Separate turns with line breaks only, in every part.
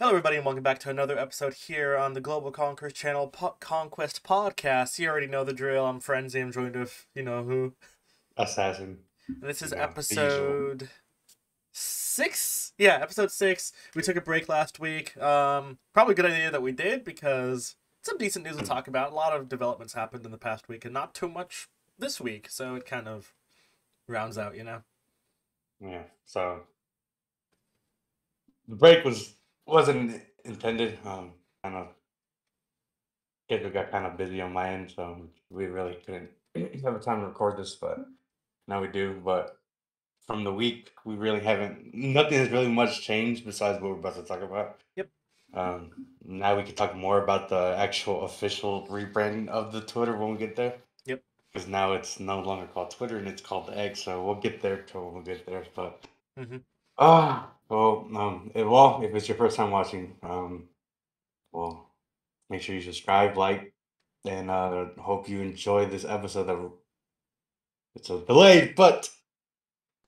Hello, everybody, and welcome back to another episode here on the Global Conquerors channel, Conquest podcast. You already know the drill. I'm Frenzy. I'm joined with you know who.
Assassin,
And this is
the usual.
episode 6. Yeah, episode 6. We took a break last week. Probably a good idea that we did because some decent news to talk about. A lot of developments happened in the past week, and not too much this week. So it kind of rounds out.
Yeah, so the break wasn't intended. Kind of schedule got kind of busy on my end, so we really couldn't have a time to record this, but now we do. But from the week, we really haven't. Nothing has really much changed besides what we're about to talk about.
Yep.
Now we can talk more about the actual official rebranding of the Twitter when we get there.
Yep.
Because now it's no longer called Twitter and it's called X. So we'll get there till we'll get there. But
Mm-hmm.
well, if it's your first time watching, well, make sure you subscribe, like, and hope you enjoy this episode. It's a delayed, but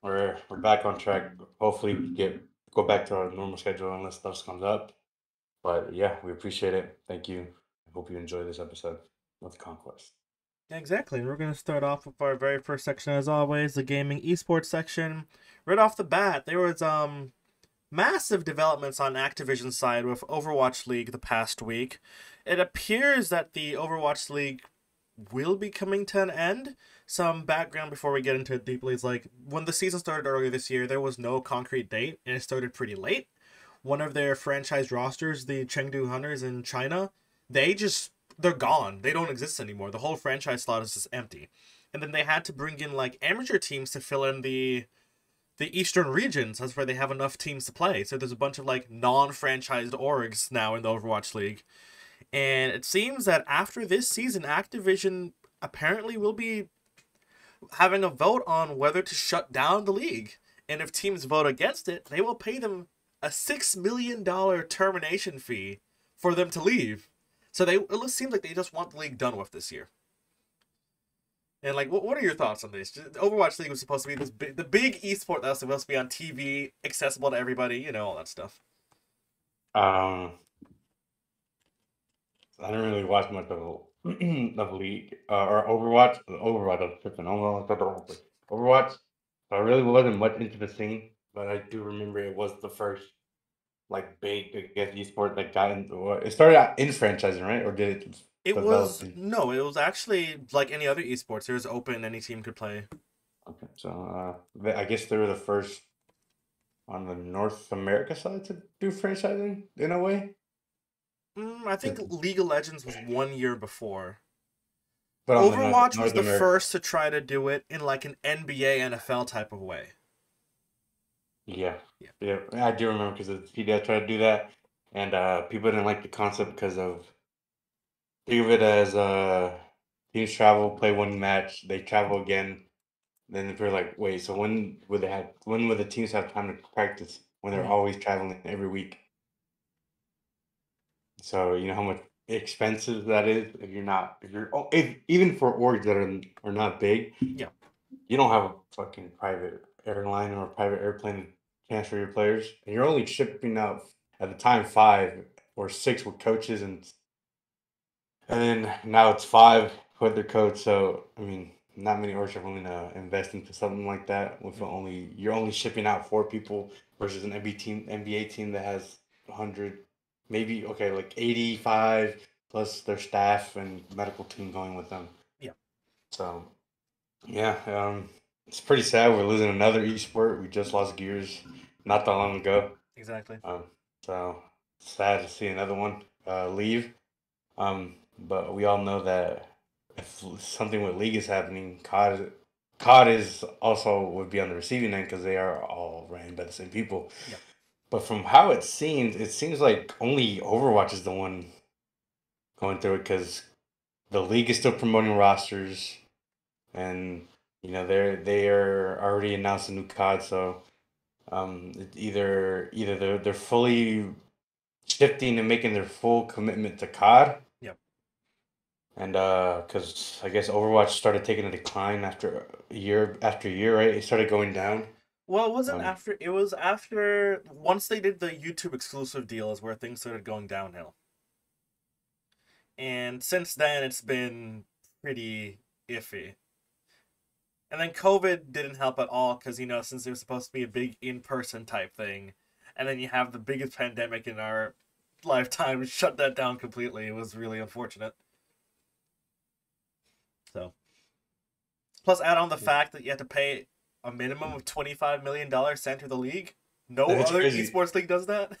we're back on track. Hopefully, we go back to our normal schedule unless stuff comes up. But yeah, we appreciate it. Thank you. I hope you enjoy this episode with Conquest.
Exactly, and we're going to start off with our very first section, as always, the gaming esports section. Right off the bat, there was massive developments on Activision's side with Overwatch League the past week. It appears that the Overwatch League will be coming to an end. Some background before we get into it deeply is like when the season started earlier this year, there was no concrete date, and it started pretty late. One of their franchise rosters, the Chengdu Hunters in China, they're gone. They don't exist anymore. The whole franchise slot is just empty. And then they had to bring in like amateur teams to fill in the eastern regions. That's where they have enough teams to play. So there's a bunch of like non-franchised orgs now in the Overwatch League. And it seems that after this season, Activision apparently will be having a vote on whether to shut down the league. And if teams vote against it, they will pay them a $6 million termination fee for them to leave. So it seems like they just want the league done with this year. And like, what are your thoughts on this? Overwatch League was supposed to be the big esport that was supposed to be on TV, accessible to everybody, all that stuff.
Um, I didn't really watch much of League or Overwatch. Overwatch, I was tripping. Overwatch. So I really wasn't much into the scene, but I do remember it was the first like big, I guess, esport that got into. It started out in franchising, right? Or did it
It
develop?
was no, it was actually like any other esports. It was open, any team could play.
Okay, so I guess they were the first on the North America side to do franchising in a way.
I think League of Legends was 1 year before.
But on the
Overwatch was
North
the
America,
first to try to do it in like an NBA, NFL type of way.
yeah,
Yeah.
yeah, I do remember because the CDI tried to do that, and people didn't like the concept because of think of it as teams travel, play one match, they travel again. Then if you're like, wait, so when would the teams have time to practice when they're
Mm.
always traveling every week? So you know how much expensive that is if even for orgs that are not big,
Yeah.
you don't have a fucking private airline or a private airplane to transfer your players, and you're only shipping out at the time 5 or 6 with coaches, and then now it's 5 with their coach. So I mean, not many orgs are willing to invest into something like that. With you're only shipping out 4 people versus an NBA team that has 100, maybe okay, like 85 plus their staff and medical team going with them.
Yeah.
So yeah, it's pretty sad. We're losing another esport. We just lost Gears not that long ago.
Exactly.
Um, so sad to see another one leave. But we all know that if something with League is happening, COD is also would be on the receiving end because they are all ran by the same people.
Yeah.
But from how it seems like only Overwatch is the one going through it because the League is still promoting rosters, and they are already announced a new COD. So either they're fully shifting and making their full commitment to COD.
Yep.
And because I guess Overwatch started taking a decline after year, right? It started going down.
Well, it wasn't
Um,
after. It was after once they did the YouTube exclusive deal is where things started going downhill. And since then, it's been pretty iffy. And then COVID didn't help at all because, since it was supposed to be a big in person type thing, and then you have the biggest pandemic in our lifetime shut that down completely. It was really unfortunate. So, plus add on the fact that you have to pay a minimum of $25 million to enter the league. No
and it's
other
crazy.
esports league does that.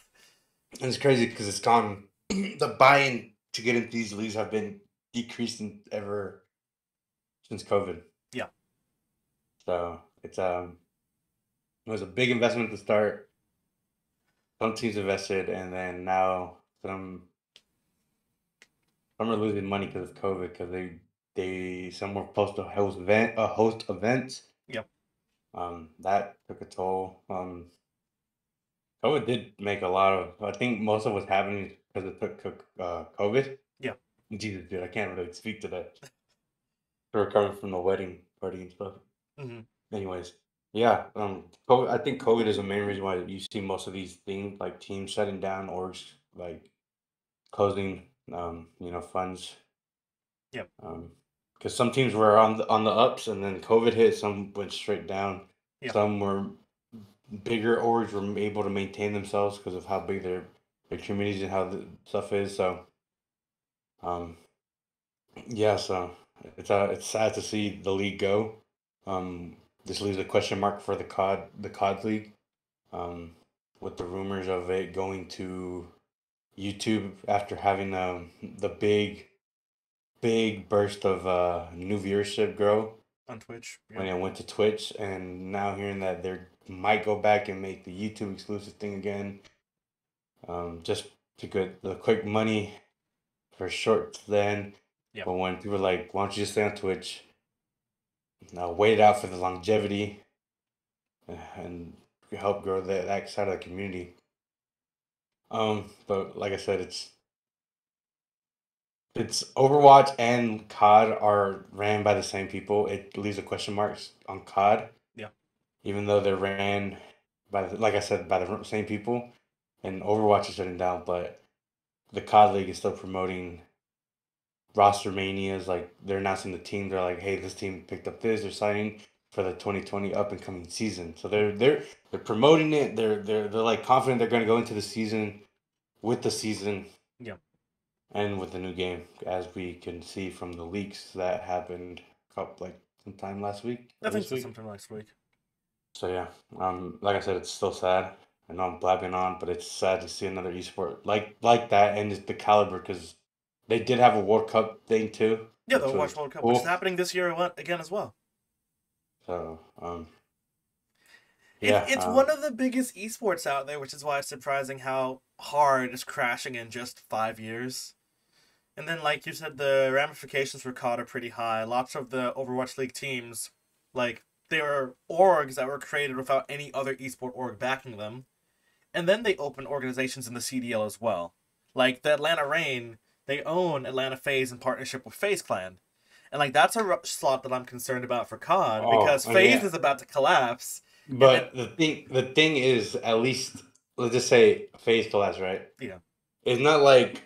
And it's crazy because it's gone. The buy-in to get into these leagues have been decreasing ever since COVID.
Yeah,
So it was a big investment to start. Some teams invested, and then now some are losing money because of COVID because they some were supposed to host events.
yep,
That took a toll. COVID did make a lot of. I think most of what's happening is because it took COVID.
yeah.
Jesus, dude, I can't really speak to that. To recover from the wedding party and stuff.
Hmm.
Anyways, yeah. COVID, I think COVID is the main reason why you see most of these things like teams shutting down, orgs like closing. Funds.
Yep,
Because some teams were on the ups, and then COVID hit. Some went straight down.
yep.
Some were bigger orgs were able to maintain themselves because of how big their communities and how the stuff is. So, um, yeah. So it's sad to see the league go. This leaves a question mark for the COD league. Um, with the rumors of it going to YouTube after having the big burst of new viewership grow
On Twitch.
when
Yep.
it went to Twitch, and now hearing that they might go back and make the YouTube exclusive thing again, just to get the quick money for short then.
Yep.
But when people are like, why don't you just stay on Twitch? Now wait it out for the longevity and help grow that side of the community. But like I said, it's Overwatch and COD are ran by the same people. It leaves a question marks on COD,
Yeah.
even though they're ran like I said, by the same people. And Overwatch is shutting down, but the COD League is still promoting roster manias. Like they're announcing the team. They're like, hey, this team picked up this. They're signing for the 2020 up and coming season. So they're promoting it. They're like confident they're going to go into the season with the season
Yep.
and with the new game, as we can see from the leaks that happened like sometime last week
I
or
think
this
so.
week.
Sometime next week.
So yeah, like I said, it's still sad. I know I'm blabbing on, but it's sad to see another esport like that and it's the caliber because they did have a World Cup thing too,
Yeah, the
which was
Overwatch World Cup, which is
cool.
happening this year again as well.
So
It's
yeah,
it's one of the biggest esports out there, which is why it's surprising how hard it's crashing in just 5 years. And then, like you said, the ramifications for COD are pretty high. Lots of the Overwatch League teams, like, they were orgs that were created without any other esport org backing them. And then they open organizations in the CDL as well. Like, the Atlanta Reign, they own Atlanta FaZe in partnership with FaZe Clan. And, like, that's a slot that I'm concerned about for COD, because FaZe
yeah.
is about to collapse. And then,
But the thing is, at least let's just say FaZe collapse, right?
yeah.
It's not like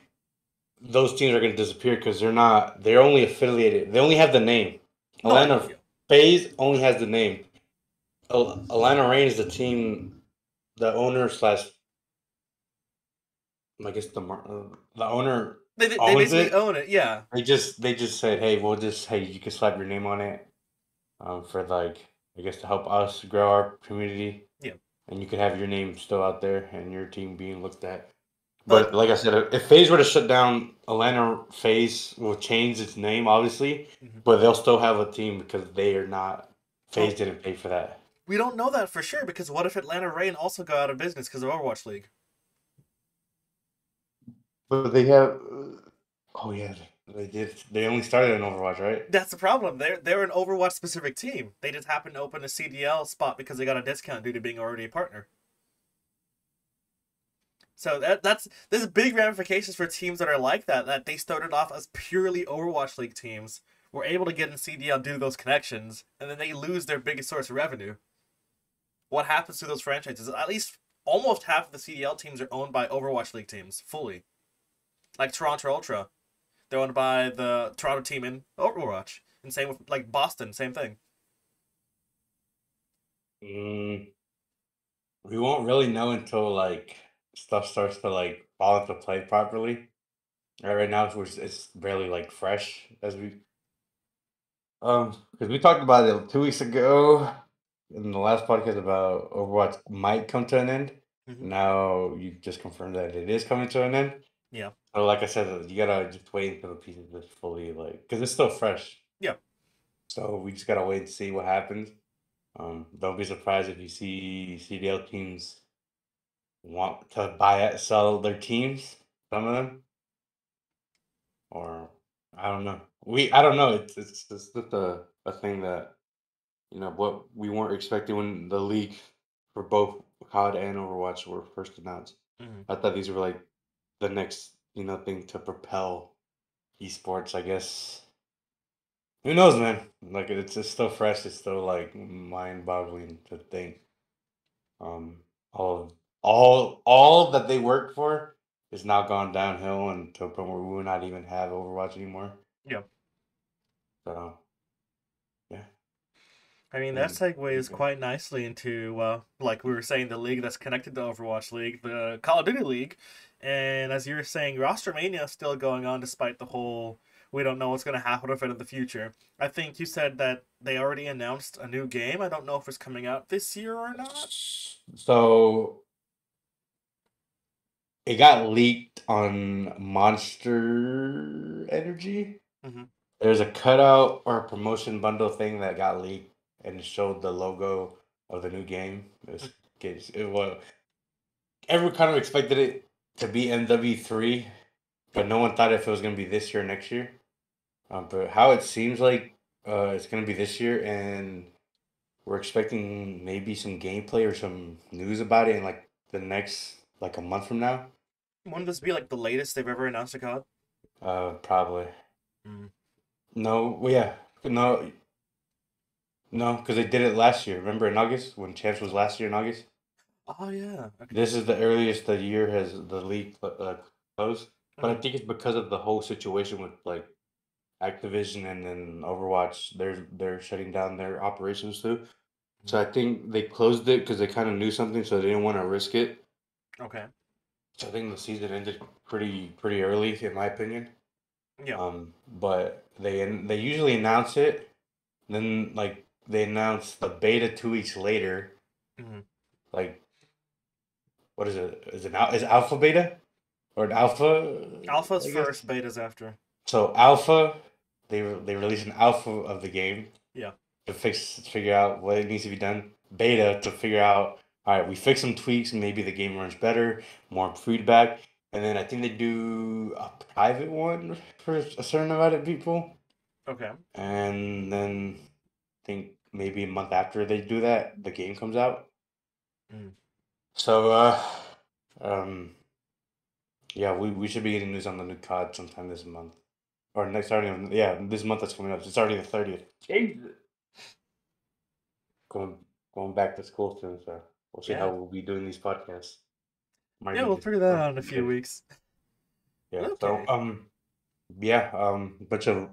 those teams are going to disappear because they're not. They're only affiliated. They only have the name.
No, I know,
Atlanta
yeah.
FaZe only has the name. Atlanta Reign is the team, the owner slash, I guess the owner
They
owns
basically
it.
own it, yeah.
They just said, hey, hey, you can slap your name on it, for like I guess to help us grow our community,
Yeah.
and you could have your name still out there and your team being looked at.
But
But like I said, if FaZe were to shut down, Atlanta FaZe will change its name, obviously,
mhm.
but they'll still have a team because they are not. FaZe
Well,
didn't pay for that.
we don't know that for sure, because what if Atlanta Reign also go out of business because of Overwatch League?
But they have. Oh yeah, they did. They only started in Overwatch, right?
That's the problem. They're an Overwatch specific team. They just happen to open a CDL spot because they got a discount due to being already a partner. So there's big ramifications for teams that are like that. That they started off as purely Overwatch League teams, were able to get in CDL due to those connections, and then they lose their biggest source of revenue. what happens to those franchises? At least almost half of the CDL teams are owned by Overwatch League teams fully. Like Toronto Ultra, they're owned by the Toronto team in Overwatch, and same with like Boston, same thing.
Mm, we won't really know until like stuff starts to like fall into play properly. Right now, it's barely like fresh as we because we talked about it 2 weeks ago in the last podcast about Overwatch might come to an end.
Hmm.
Now you just confirmed that it is coming to an end.
Yeah,
So like I said, you gotta just wait until the pieces is fully like because it's still fresh.
yeah,
So we just gotta wait and see what happens. Don't be surprised if you see CDL teams want to sell their teams, some of them, or I don't know. I don't know. It's just a thing that what we weren't expecting when the league for both COD and Overwatch were first announced.
hmm,
I thought these were like the next thing to propel esports. I guess who knows, man? Like it's still fresh. It's still like mind-boggling to think. All of all that they worked for is now gone downhill and to a point where we will not even have Overwatch anymore.
yeah.
So yeah,
I mean, that
and
segues quite nicely into, like we were saying, the league that's connected to Overwatch League, the Call of Duty League. And as you were saying, roster mania is still going on despite the whole we don't know what's going to happen with it in the future. I think you said that they already announced a new game. I don't know if it's coming out this year or not.
so it got leaked on Monster Energy.
Hmm.
There's a cutout or a promotion bundle thing that got leaked and it showed the logo of the new game. It was everyone kind of expected it to be MW3, but no one thought if it was going to be this year or next year. But how it seems like it's going to be this year, and we're expecting maybe some gameplay or some news about it in like the next like a month from now.
Wouldn't this be like the latest they've ever announced a COD?
Probably.
Mm.
No, well, yeah, no, no, because they did it last year. Remember in August when Champs was last year in August.
Oh yeah. Okay.
This is the earliest the year has the league closed, but I
Hmm.
think it's because of the whole situation with like Activision and then Overwatch. They're shutting down their operations too. So I think they closed it because they kind of knew something, so they didn't want to risk it.
Okay.
So I think the season ended pretty early, in my opinion.
Yeah.
But they usually announce it, then like they announce the beta 2 weeks later.
Hmm.
Like what is it? Is alpha beta or an alpha?
Alpha's
I guess.
first, beta's after.
So alpha, they release an alpha of the game
Yeah.
to figure out what it needs to be done. Beta to figure out, all right, we fix some tweaks, maybe the game runs better, more feedback, and then I think they do a private one for a certain amount of people,
Okay.
and then I think maybe a month after they do that, the game comes out.
Mm.
So, um, yeah, we should be getting news on the new COD sometime this month. Or next starting this month that's coming up. It's already the 30th. Jesus. Going going back to school soon, so we'll see how
Yeah.
we'll be doing these podcasts. Might
Yeah,
be
we'll
just
figure that out in a few weeks.
yeah. So
Okay.
yeah, bunch of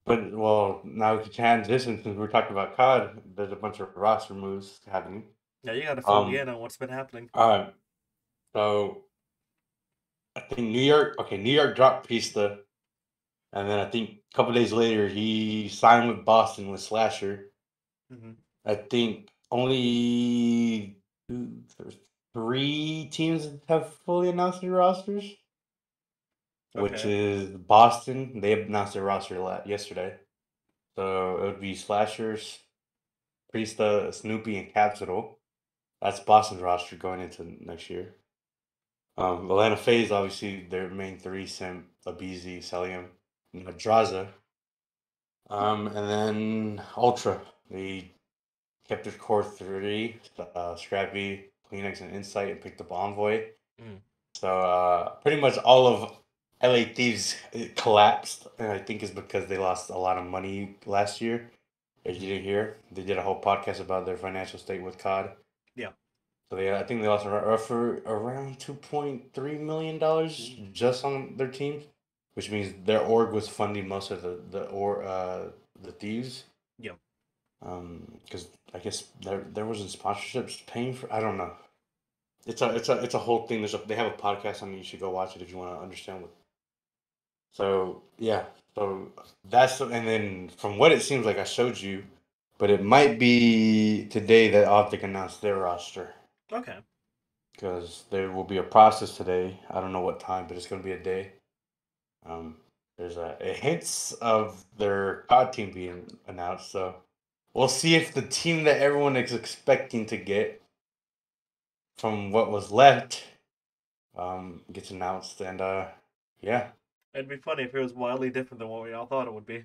but well now we can transition since we're talking about COD, there's a bunch of roster moves happening.
Yeah, you gotta fill me
Um
in on what's been happening.
uh so I think New York dropped Pista and then I think a couple days later he signed with Boston with Slasher.
Hmm.
I think only there's three teams that have fully announced their rosters, which
Okay.
is Boston. They announced their roster yesterday. So it would be Slashers, Priesta, Snoopy, and Capitol. That's Boston's roster going into next year. Atlanta FaZe, obviously, their main three, Sim, Abizi, Celium, and Madraza. And then Ultra. They kept their core three, Scrappy, Kleenex, and Insight, and picked up Envoy.
Mm.
So pretty much all of LA Thieves collapsed, and I think it's because they lost a lot of money last year. As
Hmm.
you didn't hear, they did a whole podcast about their financial state with COD.
Yeah.
So I think they lost for around $2.3 million
Ooh.
just on their team, which means their org was funding most of the thieves.
Yeah.
Because I guess there wasn't sponsorships paying for. I don't know. It's a whole thing. They have a podcast on it. You should go watch it if you want to understand what. So yeah, so and then from what it seems like I showed you, but it might be today that Optic announced their roster
Okay.
because there will be a process today. I don't know what time, but it's going to be a day. Um, there's a hints of their COD team being announced, so we'll see if the team that everyone is expecting to get from what was left gets announced, and yeah,
It'd be funny if it was wildly different than what we all thought it would be.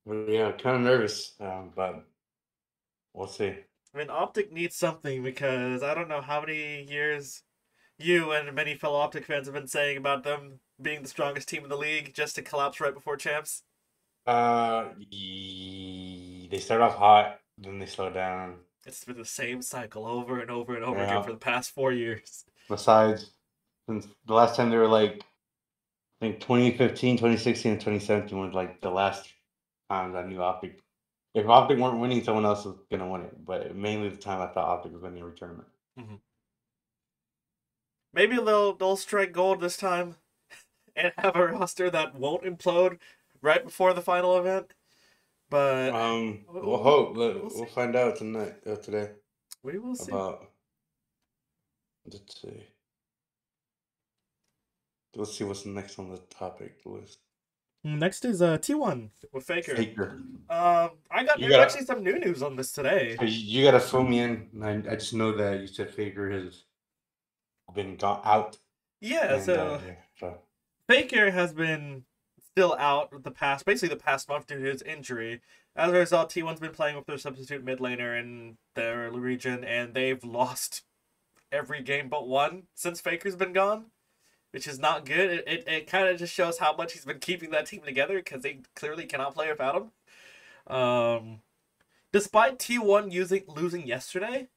yeah, kind of nervous, but we'll see.
I mean, Optic needs something because I don't know how many years you and many fellow Optic fans have been saying about them being the strongest team in the league just to collapse right before champs.
They start off hot, then they slow down.
It's been the same cycle over and over and over again
Yeah.
for the past 4 years.
Besides, since the last time they were like, I think 2015, 2016, and 2017 were like the last times I knew Optic. If Optic weren't winning, someone else was gonna win it. But mainly the time I thought Optic was winning every tournament.
Mhm. Maybe they'll strike gold this time and have a roster that won't implode right before the final event. But
We'll hope.
we'll
We'll
see.
find out today
We will see.
about. Let's see. Let's see what's next on the topic list.
Next is T1 with Faker.
Faker.
I got
You
there's
gotta.
actually some new news on this today.
You gotta fill me in. I just know that you said Faker has been gone out,
Yeah,
and
so
yeah. So
Faker has been still out basically the past month due to his injury. As a result, T1's been playing with their substitute mid laner in their region, and they've lost every game but one since Faker's been gone, which is not good. It kind of just shows how much he's been keeping that team together because they clearly cannot play without him. Despite T1 losing yesterday,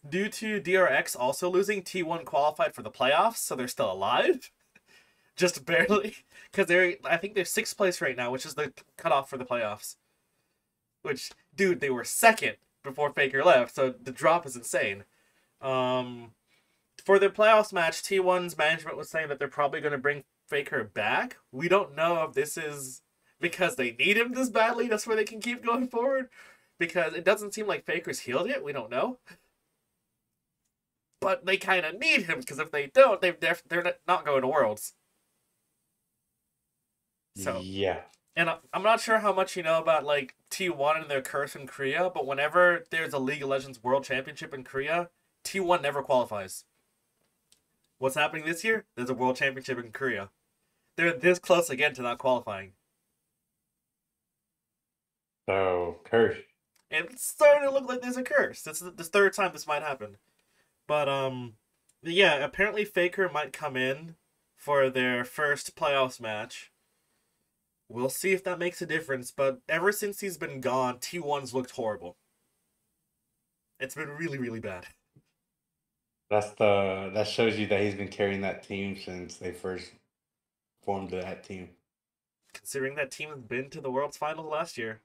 due to DRX also losing, T1 qualified for the playoffs, so they're still alive. Just barely. Because I think they're sixth place right now, which is the cutoff for the playoffs. Which, dude, they were second before Faker left, so the drop is insane. Um, for their playoffs match, T1's management was saying that they're probably going to bring Faker back. We don't know if this is because they need him this badly, that's where they can keep going forward. Because it doesn't seem like Faker's healed yet. We don't know. But they kind of need him because if they don't, they're not going to Worlds. So,
yeah,
and I'm not sure how much you know about like T1 and their curse in Korea, but whenever there's a League of Legends World Championship in Korea, T1 never qualifies. What's happening this year? There's a World Championship in Korea. They're this close again to not qualifying.
so curse.
And it's starting to look like there's a curse. This is the third time this might happen. But yeah, apparently Faker might come in for their first playoffs match. We'll see if that makes a difference, but ever since he's been gone, T1's looked horrible. It's been really, really bad.
That shows you that he's been carrying that team since they first formed that team,
Considering that team has been to the World's Finals last year.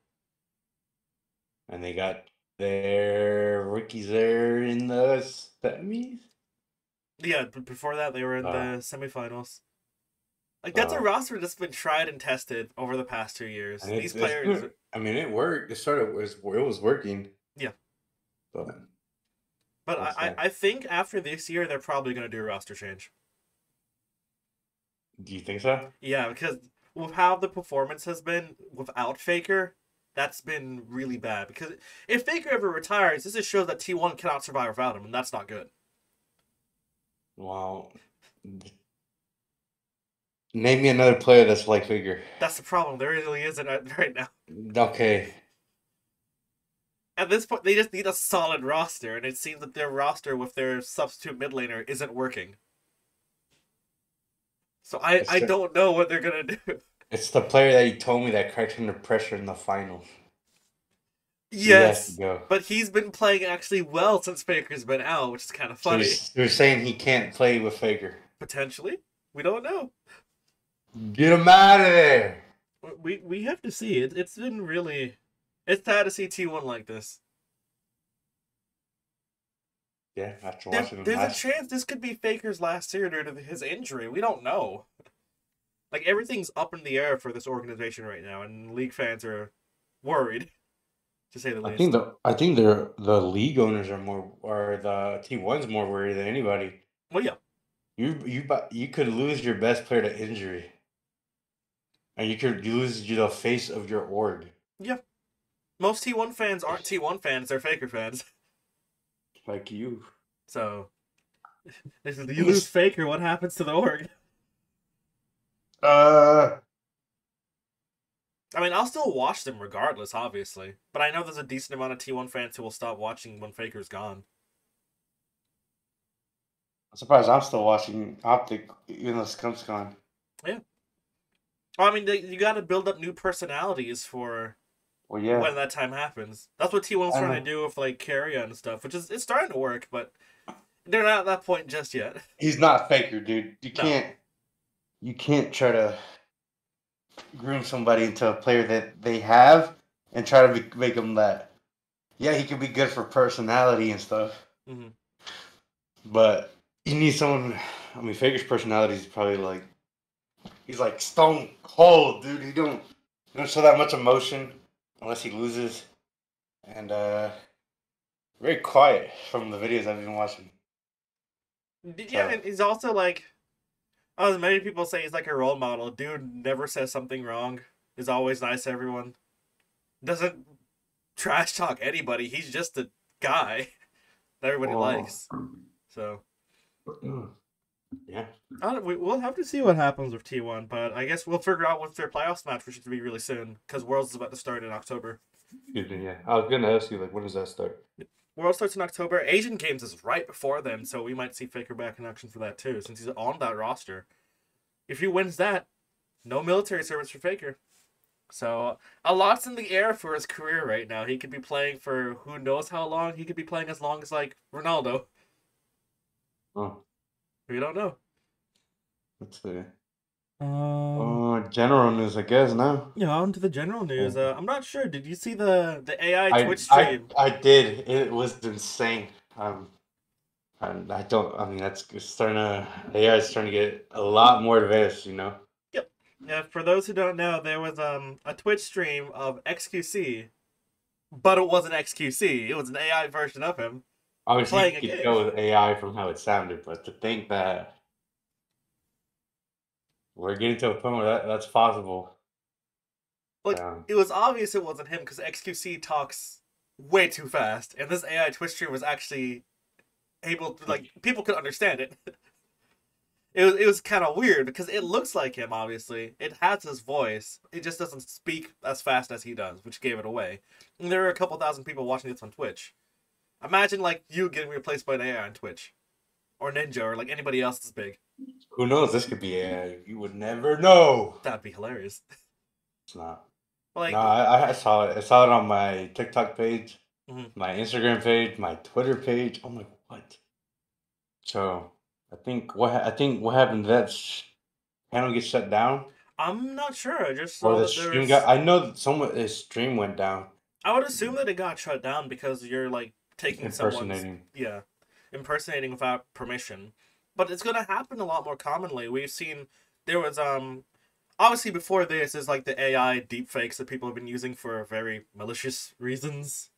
and they got their rookies there in the semis.
Yeah, but before that, they were in
Uh,
the semifinals. Like, that's a
so
roster that's been tried and tested over the past 2 years.
and
These
it's
players,
I mean, it worked. It was working.
yeah.
But
But
we'll see.
I think after this year, they're probably going to do a roster change.
Do you think so?
Yeah, because with how the performance has been without Faker, that's been really bad. Because if Faker ever retires, this just shows that T1 cannot survive without him, and that's not good.
Well, name me another player that's like Figure.
That's the problem. There really isn't right now.
Okay.
At this point, they just need a solid roster, and it seems that their roster with their substitute mid laner isn't working. So
It's
I
the,
don't know what they're gonna do.
it's the player that you told me that cracks under pressure in the finals. He has to
Yes,
go.
but he's been playing actually well since Faker's been out, which is kind of
So
funny.
you're saying he can't play with Faker?
Potentially, we don't know.
Get him out of there!
We have to see. It's been really. It's sad to see T1 like this.
Yeah, after watching him
There's a
last.
chance this could be Faker's last year due to his injury. We don't know. Like everything's up in the air for this organization right now, and league fans are worried, to say the least.
I think the league owners are more, or the T1's more worried than anybody.
Well, yeah,
You could lose your best player to injury, and you could lose the face of your org.
yeah. Most T1 fans aren't T1 fans; they're Faker fans.
Like you.
So, this is you lose Faker. What happens to the org?
Uh,
I mean, I'll still watch them regardless, obviously. But I know there's a decent amount of T1 fans who will stop watching when Faker's gone.
I'm surprised I'm still watching Optic, even though Scump's gone.
Yeah. Well, I mean, you got to build up new personalities for
Well, yeah.
when that time happens. That's what T1's
I
trying
know.
to do with like Carrion and stuff, which is it's starting to work, but they're not at that point just yet.
He's not Faker, dude.
No.
You can't try to groom somebody into a player that they have and try to make him that. Yeah, he can be good for personality and stuff,
Mm-hmm.
but you need someone. I mean, Faker's personality is probably like he's like stone cold, dude. He don't show that much emotion unless he loses, and very quiet from the videos I've been watching.
Yeah,
So,
and he's also like, as many people say, he's like a role model. Dude never says something wrong. Is always nice to everyone. Doesn't trash talk anybody. He's just a guy that everybody likes. So
yeah.
we'll have to see what happens with T1, but I guess we'll figure out what's their playoffs match, which should be really soon because Worlds is about to start in October.
Excuse me, yeah. I was gonna ask you, like, when does that start?
World starts in October. Asian Games is right before then, so we might see Faker back in action for that too, since he's on that roster. If he wins that, no military service for Faker. So a lot's in the air for his career right now. He could be playing for who knows how long. He could be playing as long as like Ronaldo.
Oh,
We don't know.
let's see. General news, I guess now.
Yeah, on to the general news.
Oh.
I'm not sure. Did you see the AI Twitch stream?
I did. It was insane. I don't. I mean, that's it's starting to. AI is starting to get a lot more advanced. You know.
Yep. Yeah, for those who don't know, there was a Twitch stream of XQC, but it wasn't XQC. It was an AI version of him
Obviously,
playing a
you could
game.
go with AI from how it sounded, but to think that we're getting to a point where that's possible.
Like it was obvious it wasn't him because XQC talks way too fast, and this AI Twitch stream was actually able to like people could understand it. It was kind of weird because it looks like him. Obviously, it has his voice. It just doesn't speak as fast as he does, which gave it away. And there are a couple thousand people watching this on Twitch. Imagine like you getting replaced by an AI on Twitch, or Ninja, or like anybody else that's big.
Who knows? This could be AI. You would never know.
That'd be hilarious.
It's not. No,
Like,
I saw it. I saw it on my TikTok page,
mhm.
my Instagram page, my Twitter page. I'm like, what? So I think what happened. That panel gets shut down,
I'm not sure. I just
or
saw
the
that
stream got.
there's.
I know that someone his stream went down.
I would assume that it got shut down because you're like taking someone's
Impersonating.
impersonating without permission. But it's gonna happen a lot more commonly. We've seen there was obviously before this is like the AI deepfakes that people have been using for very malicious reasons.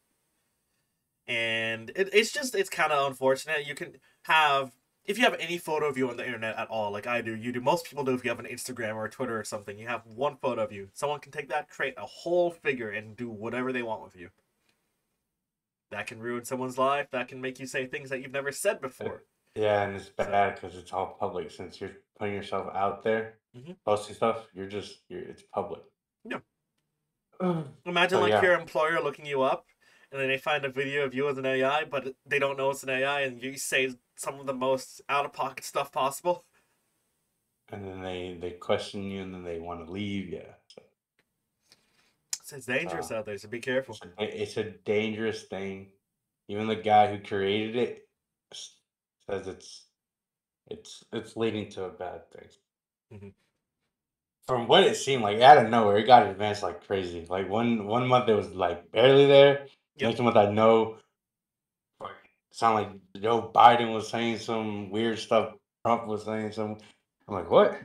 And it's kind of unfortunate. You can have if you have any photo of you on the internet at all, like I do, you do. Most people do if you have an Instagram or a Twitter or something. You have one photo of you. Someone can take that, create a whole figure, and do whatever they want with you. That can ruin someone's life. That can make you say things that you've never said before.
Yeah, and it's bad because it's all public. Since you're putting yourself out there, posting stuff, it's public.
Yeah. Imagine
So
like
yeah,
your employer looking you up, and then they find a video of you as an AI, but they don't know it's an AI, and you say some of the most out of pocket stuff possible.
and then they question you, and then they want to leave. Yeah.
It's dangerous
So
out there, so be careful.
it's a dangerous thing. Even the guy who created it says it's leading to a bad thing.
Hmm.
From what it seemed like, out of nowhere, it got advanced like crazy. Like one month it was like barely there.
Yep.
Next month I know, like, sound like Joe Biden was saying some weird stuff. Trump was saying some. I'm like, what?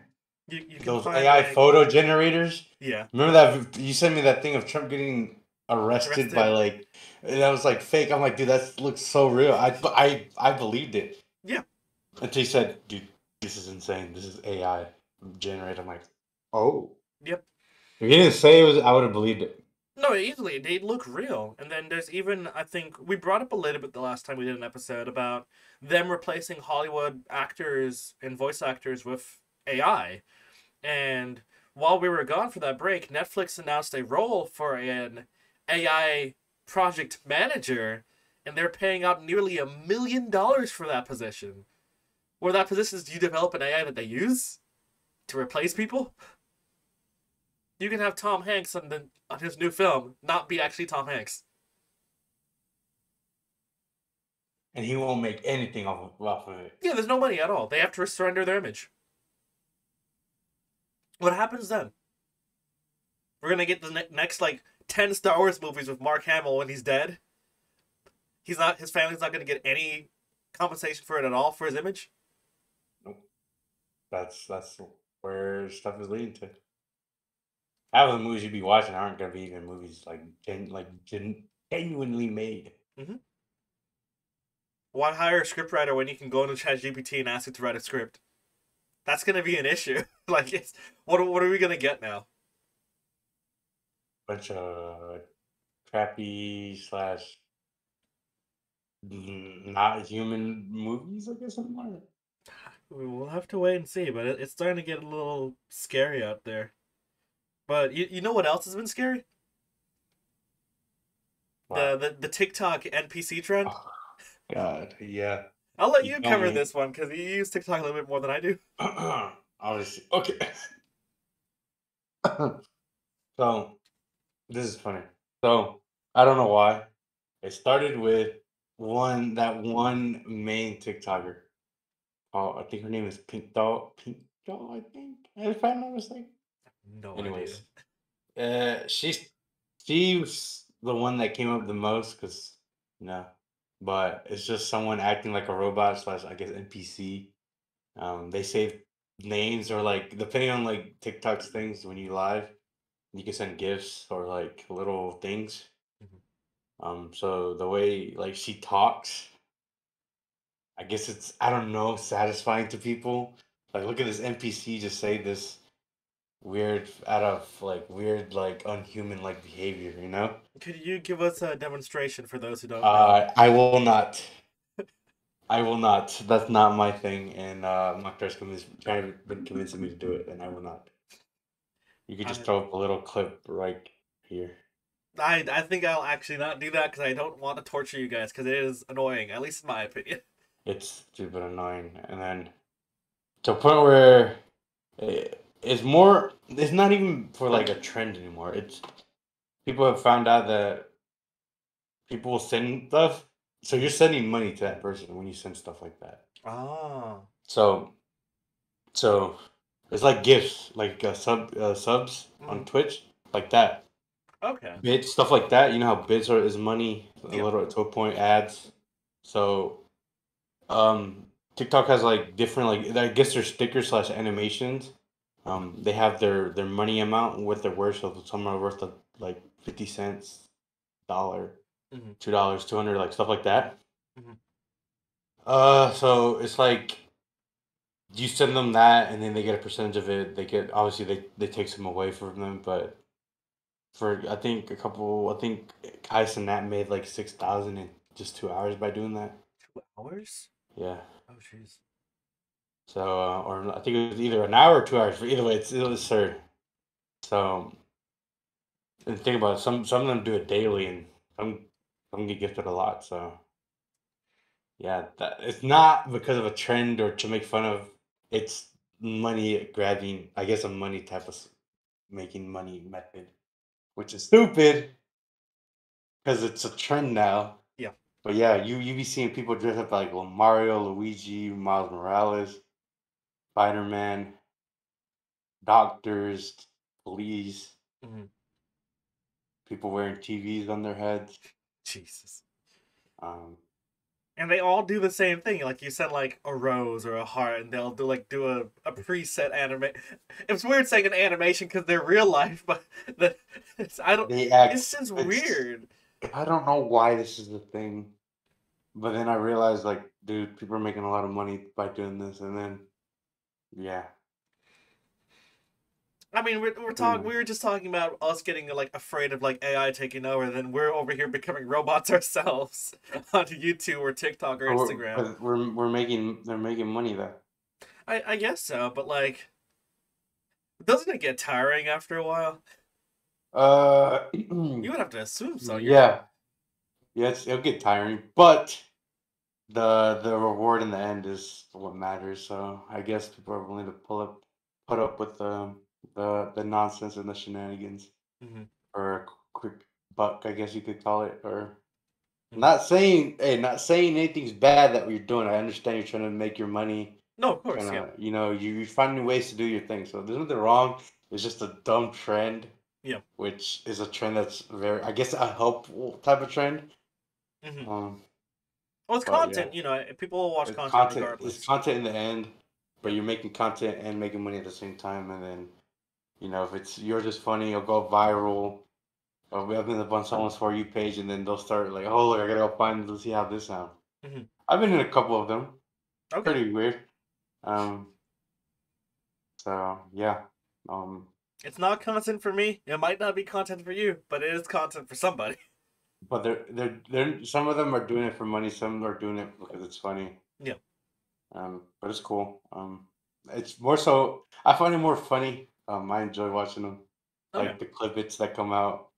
You can
Those
find
AI
like,
photo generators.
yeah,
Remember that you sent me that thing of Trump getting arrested by
arrested.
like that was like fake. I'm like, dude, that looks so real. I believed it
Yeah.
until he said, dude, this is insane. This is AI generated. I'm like, oh.
Yep.
If he didn't say it was, I would have believed it.
No, easily. They look real. And then there's even, I think, we brought up a little bit the last time we did an episode about them replacing Hollywood actors and voice actors with AI. And while we were gone for that break, Netflix announced a role for an AI project manager, and they're paying out nearly $1 million for that position. Where that position is, you develop an AI that they use to replace people. You can have Tom Hanks on his new film not be actually Tom Hanks.
And he won't make anything off of it.
Yeah, there's no money at all. They have to surrender their image. What happens then? We're gonna get the next like 10 Star Wars movies with Mark Hamill when he's dead. He's not. His family's not gonna get any compensation for it at all for his image.
Nope. That's where stuff is leading to. Half of the movies you'd be watching aren't gonna be even movies like genuinely made.
Mm-hmm. Why hire a scriptwriter when you can go into ChatGPT and ask it to write a script? That's gonna be an issue. Like, it's what are we gonna get now?
Bunch of crappy slash not human movies, I guess I'm like.
We'll have to wait and see. But it's starting to get a little scary out there. But you know what else has been scary?
Wow.
The TikTok NPC trend.
Oh, God, yeah.
I'll let
You
you
told
cover
me.
this one because you use TikTok a little bit more than I do.
Obviously, okay. So this is funny. So I don't know why. It started with one main TikToker. Oh, I think her name is Pink Doll. Pink Doll, I think. If I'm not mistaken.
No idea.
Anyways, she's the one that came up the most because no, but it's just someone acting like a robot slash I guess NPC. They save names or like depending on like TikTok's things when you live, you can send gifts or like little things.
Mhm.
So the way like she talks, I guess it's I don't know satisfying to people. Like look at this NPC just say this weird out of like weird like unhuman like behavior, you know.
Could you give us a demonstration for those who don't know?
I will not. I will not. That's not my thing, and Mokhtar's trying to been convincing me to do it, and I will not. You could just
I
throw up a little clip right here.
I think I'll actually not do that because I don't want to torture you guys because it is annoying, at least in my opinion.
It's stupid annoying, and then to a point where it's more. It's not even for like a trend anymore. It's people have found out that people will send stuff. So you're sending money to that person when you send stuff like that.
Ah,
So so it's like gifts, like subs on
mm,
Twitch, like that.
okay.
Bits, stuff like that. You know how bits is money a
Yep.
little to a point. Ads. So TikTok has like different like I guess they're stickers slash animations. They have their money amount what they're worth. So some are worth like 50 cents, dollar,
Hmm.
$2, 200, like stuff like that.
Hmm.
So it's like you send them that, and then they get a percentage of it. They get obviously they take some away from them, but for I think Kais and Nat made like 6,000 in just 2 hours by doing that.
2 hours?
Yeah.
Oh, jeez.
So or I think it was either an hour or 2 hours. But either way, it was absurd. So and think about it, some of them do it daily, and some get gifted a lot. So yeah, that it's not because of a trend or to make fun of. It's money grabbing. I guess a money type of making money method. which is stupid because it's a trend now.
Yeah.
But yeah, you be seeing people dress up like Mario, Luigi, Miles Morales, Spider Man, doctors, police,
Hmm.
people wearing TVs on their heads.
Jesus.
Um,
And they all do the same thing. Like you said, like a rose or a heart, and they'll do a preset anime. It's weird saying an animation because they're real life, but the I don't.
they act.
It's just
It's
weird.
I don't know why this is the thing, but then I realized like, dude, people are making a lot of money by doing this, and then yeah,
I mean, we're
pretty
talking.
much.
We were just talking about us getting like afraid of like AI taking over. Then we're over here becoming robots ourselves on YouTube or TikTok or Instagram.
But we're making they're making money though.
I guess so, but like, doesn't it get tiring after a while? You would have to assume so. You're
Yeah, it'll get tiring, but the reward in the end is what matters. So I guess people are willing to put up with the nonsense and the shenanigans
hmm
for a quick buck, I guess you could call it. Or
hmm
not saying anything's bad that you're doing. I understand you're trying to make your money,
No, of course,
trying
yeah,
to you're finding ways to do your thing. So there's nothing wrong. It's just a dumb trend,
yeah.
which is a trend that's very, I guess, a helpful type of trend.
hmm
Um,
Well, it's
but yeah.
content. People will watch
It's
content
content. It's
regardless.
content in the end, but
Yeah.
you're making content and making money at the same time. And then if it's you're just funny, you'll go viral. Or we have been up on someone's for you page, and then they'll start like, "Oh, look, I gotta go find. Let's see how this sounds."
hmm
I've been in a couple of them.
Okay.
Pretty weird. Um. So yeah. Um.
It's not content for me. It might not be content for you, but it is content for somebody.
But they're some of them are doing it for money. Some are doing it because it's funny.
Yeah.
But it's cool. It's more so. I find it more funny. I enjoy watching them,
Okay.
like the clip that come out.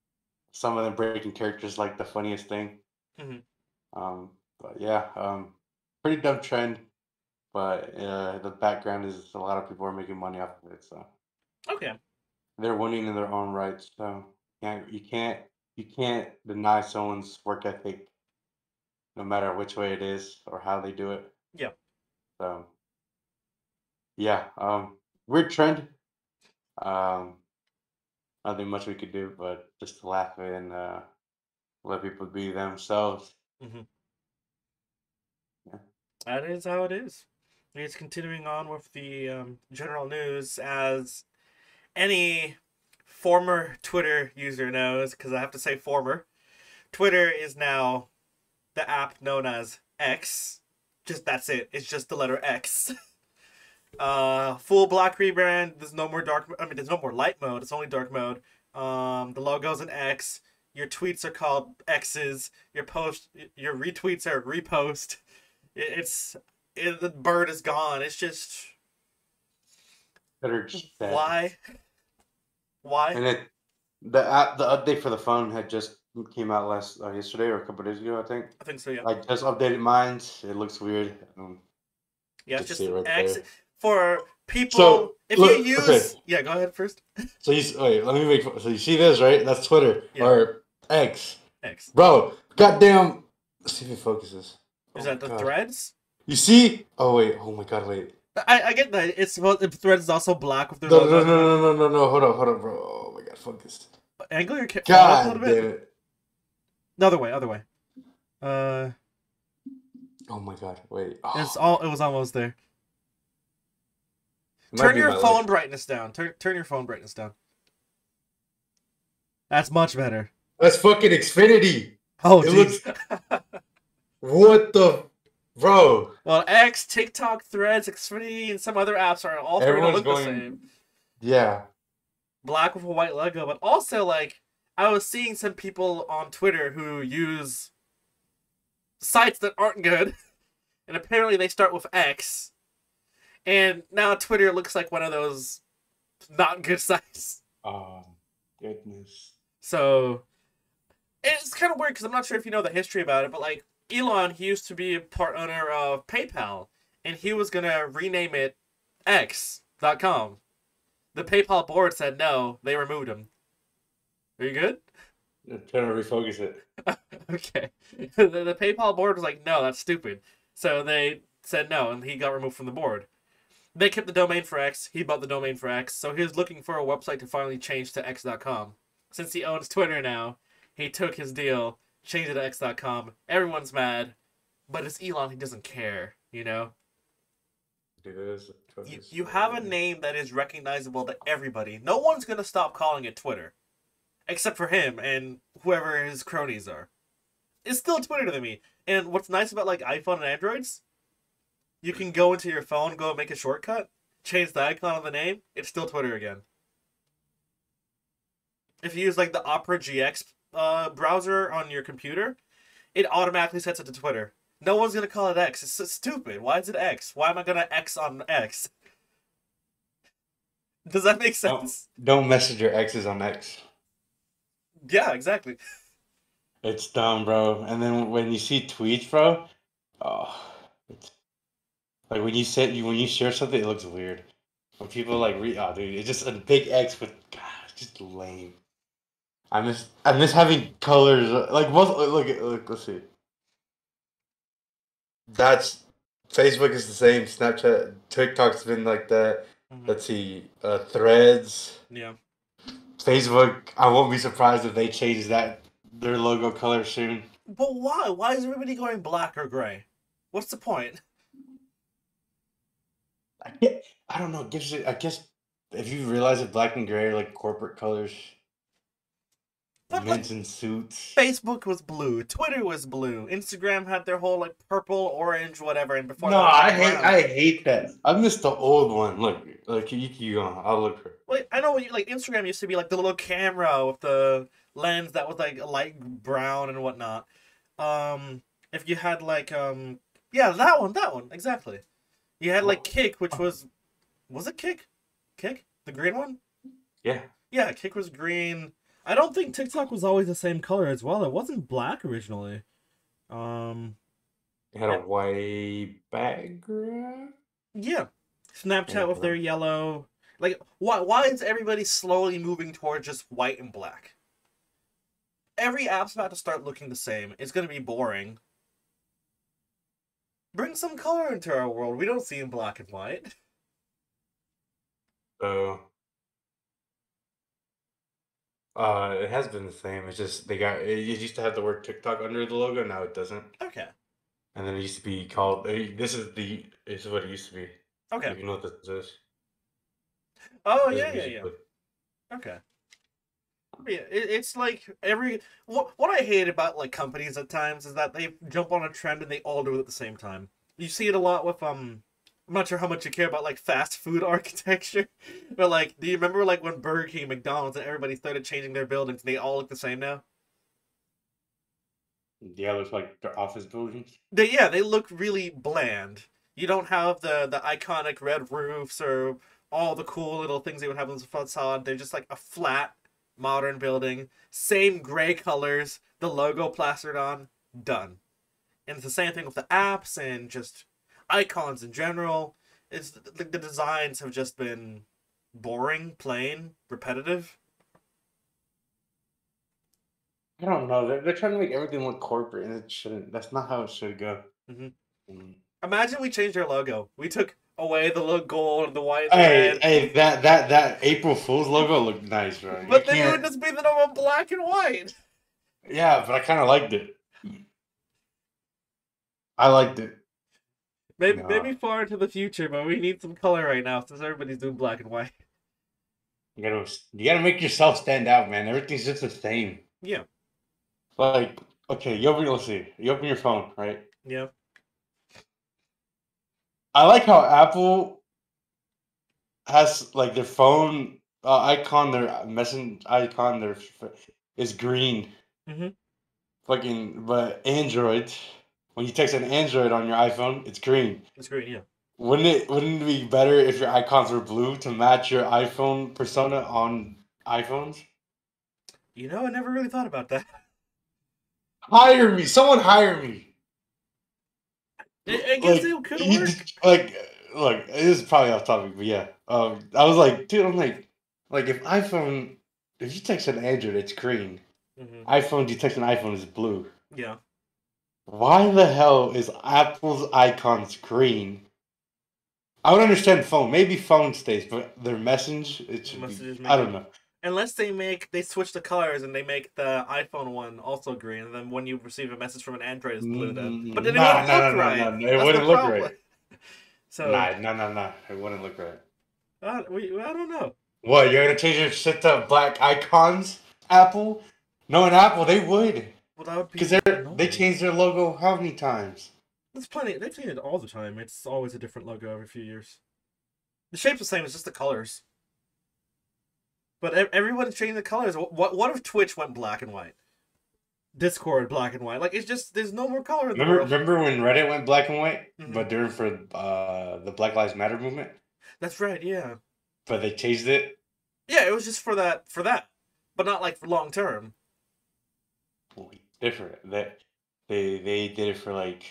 Some of them breaking characters like the funniest thing.
hmm
Um, but yeah, pretty dumb trend. But the background is a lot of people are making money off of it, so
Okay.
they're winning in their own right. So you can't deny someone's work ethic, no matter which way it is or how they do it.
Yeah.
So yeah, weird trend. Um, Nothing much we could do, but just to laugh and let people be themselves.
hmm
Yeah.
That is how it is. It's continuing on with the general news as any former Twitter user knows, because I have to say former. Twitter is now the app known as X. Just that's it. It's just the letter X. Full black rebrand. There's no more dark. I mean, there's no more light mode. It's only dark mode. The logo's an X. Your tweets are called X's. Your retweets are repost. It's the bird is gone. It's just
That are just dead.
why, why?
And the update for the phone had just came out last yesterday or a couple days ago, I think.
I think so. Yeah,
I just updated mine. It looks weird.
yeah.
You
It's
can see
just
it
an
right
X
there.
for people.
So
If you
look, okay.
use, yeah, go ahead first.
So wait, let me make. So you see this, right? That's Twitter
Yeah,
or X,
X.
bro. Goddamn. Let's see if it focuses.
Is
Oh my
that the
god.
threads?
You see? Oh wait. Oh my god. Wait.
I get that. It's supposed the threads is also black with their
No, no,
logo
no,
in the middle.
no, no, no, no. Hold up, bro. Oh my god. Focus.
Angle your phone up a little
God
bit.
damn it.
The other way, other way. Uh,
Oh my god. Wait.
it's
Oh,
all. It was almost there.
it might
Turn
be
your
my
phone
leg.
brightness down. Turn your phone brightness down. That's much better.
That's fucking Xfinity.
Oh,
It looks.
jeez.
What the, bro?
Well, X, TikTok, Threads, Xfinity, and some other apps are all starting to
Everyone's
look the
going.
same.
Yeah.
Black with a white logo, but also like I was seeing some people on Twitter who use sites that aren't good, and apparently they start with X, and now Twitter looks like one of those not good sites.
Oh goodness.
So it's kind of weird because I'm not sure if you know the history about it, but like Elon, he used to be a part owner of PayPal, and he was gonna rename it X.com. The PayPal board said no, they removed him. Are you good?
I'm trying to refocus it.
Okay. The PayPal board was like, no, that's stupid. So they said no, and he got removed from the board. They kept the domain for X. He bought the domain for X. So he was looking for a website to finally change to X.com. Since he owns Twitter now, he took his deal, changed it to X.com. Everyone's mad, but it's Elon. He doesn't care, you know?
Dude, it is
You have a name that is recognizable to everybody. No one's going to stop calling it Twitter, except for him and whoever his cronies are. It's still Twitter to me. And what's nice about like iPhone and Androids, you can go into your phone, go make a shortcut, change the icon of the name, it's still Twitter again. If you use like the Opera GX browser on your computer, it automatically sets it to Twitter. No one's gonna call it X. It's stupid. Why is it X? Why am I gonna X on X? Does that make sense?
Don't message your exes on X.
Yeah, exactly.
It's dumb, bro. And then when you see tweets, bro, oh, it's like when you share something, it looks weird. When people like oh, dude, it's just a big X with God, it's just lame. I miss having colors. Like most, look, let's see. That's Facebook is the same. Snapchat, TikTok's been like that.
Mm-hmm.
Let's see, Threads,
Yeah.
Facebook. I won't be surprised if they change their logo color soon.
But why? Why is everybody going black or gray? What's the point?
I don't know. It gives it. I guess if you realize that black and gray are like corporate colors,
But like
men's in suits.
Facebook was blue, Twitter was blue, Instagram had their whole like purple, orange, whatever, and before
No,
that it was like
I
brown.
hate that. I miss the old one. Look, you on. I'll look for it.
Like I know like Instagram used to be like the little camera with the lens that was like light brown and whatnot. If you had like yeah, that one, exactly. You had like Kick, which was it Kick? Kick? The green one?
Yeah,
Yeah, Kick was green. I don't think TikTok was always the same color as well. It wasn't black originally. Um,
it had a white background.
yeah, Snapchat
Yeah,
with their yellow. Like, why is everybody slowly moving towards just white and black? Every app's about to start looking the same. It's gonna be boring. Bring some color into our world. We don't see in black and white.
so it has been the same. It's just it used to have the word TikTok under the logo. Now it doesn't.
Okay.
And then it used to be called. This is what it used to be.
Okay.
If you know what this is.
Oh
This is
yeah, yeah, yeah.
musically.
Okay. Yeah, it's like what I hate about like companies at times is that they jump on a trend and they all do it at the same time. You see it a lot with I'm not sure how much you care about like fast food architecture, but like do you remember like when Burger King, McDonald's, and everybody started changing their buildings and they all look the same now?
Yeah, it looks like the office buildings.
They look really bland. You don't have the iconic red roofs or all the cool little things they would have on the facade. They're just like a flat modern building, same gray colors, the logo plastered on, done. And it's the same thing with the apps and just icons in general. It's the designs have just been boring, plain, repetitive.
I don't know. They're trying to make everything look corporate, and it shouldn't. That's not how it should go.
Hmm.
Mm.
Imagine we changed our logo. We took away the little gold and the white and the
Hey,
red,
hey, that April Fool's logo looked nice, bro. You
but then it would
can't.
just be the normal black and white.
Yeah, but I kind of liked it. I liked it. No,
Maybe far into the future, but we need some color right now since everybody's doing black and white.
you gotta make yourself stand out, man. Everything's just the same.
Yeah,
Like, okay, let's see. You open your phone, right?
yeah.
I like how Apple has like their phone icon, their message icon, is green.
Hmm.
Fucking, but Android, when you text an Android on your iPhone, it's green.
It's great. Yeah.
Wouldn't it be better if your icons were blue to match your iPhone persona on iPhones?
You know, I never really thought about that.
Hire me, someone hire me.
I guess
Like
it could
you
work.
just, like look, this is probably off topic, but yeah. I was like, dude, I'm like if iPhone If you text an Android, it's green.
Hmm.
iPhone, you text an iPhone, it's blue.
Yeah.
Why the hell is Apple's icons green? I would understand phone. Maybe phone stays, but their message, it should be.
Messages
I
make
don't
it.
know.
Unless they switch the colors and they make the iPhone one also green, and then when you receive a message from an Android, it's blue then. But then it
Nah,
wouldn't
no,
look
no, no, no,
right.
no. It
That's the
wouldn't look
problem.
right.
So
Nah, no, no, no. It wouldn't look right.
I don't know.
What, you're gonna change your shit to black icons? Apple? No, in Apple, they would.
Well, that would
Because
be
they
annoying.
changed their logo how many times?
There's plenty. They change it all the time. It's always a different logo every few years. The shape's the same. It's just the colors. But everyone's changing the colors. What if Twitch went black and white? Discord black and white. Like it's just there's no more color in the world.
Remember when Reddit went black and white?
Hmm.
But during for the Black Lives Matter movement?
That's right. Yeah.
But they changed it?
Yeah. It was just for that. But not like for long term.
Different. They did it for like,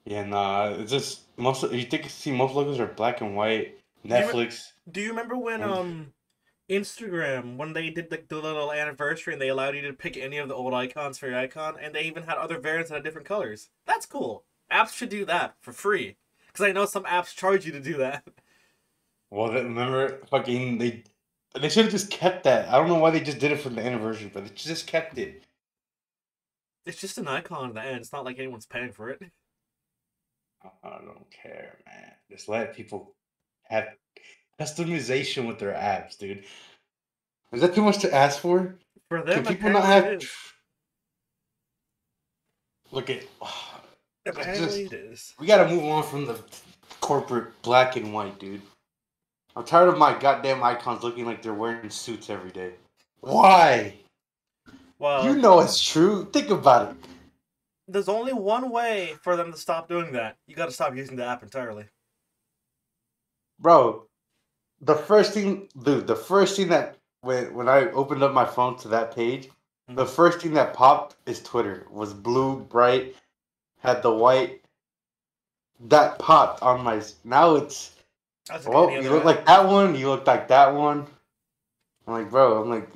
yeah, nah, it's just most logos are black and white.
Do you
Netflix.
do you remember when
And
Instagram when they did the little anniversary and they allowed you to pick any of the old icons for your icon and they even had other variants that had different colors? That's cool. Apps should do that for free because I know some apps charge you to do that.
well, remember fucking they should have just kept that. I don't know why they just did it for the anniversary, but they just kept it.
It's just an icon at the end. It's not like anyone's paying for it.
I don't care, man. Just let people have customization with their apps, dude. Is that too much to ask for?
For
Can
them,
people not
apparently it
have?
is.
Look at. It's
Apparently
just
it is.
we gotta move on from the corporate black and white, dude. I'm tired of my goddamn icons looking like they're wearing suits every day. Why? You
Well,
know it's true. Think about it,
there's only one way for them to stop doing that. You got to stop using the app entirely.
bro. The first thing, dude. The first thing that when I opened up my phone to that page, the
Mhm.
first thing that popped is Twitter. Was blue, bright, had the white. That popped on my. Now it's.
As in any
Well, you
other
look
app.
like that one. You look like that one. I'm like, bro. I'm like,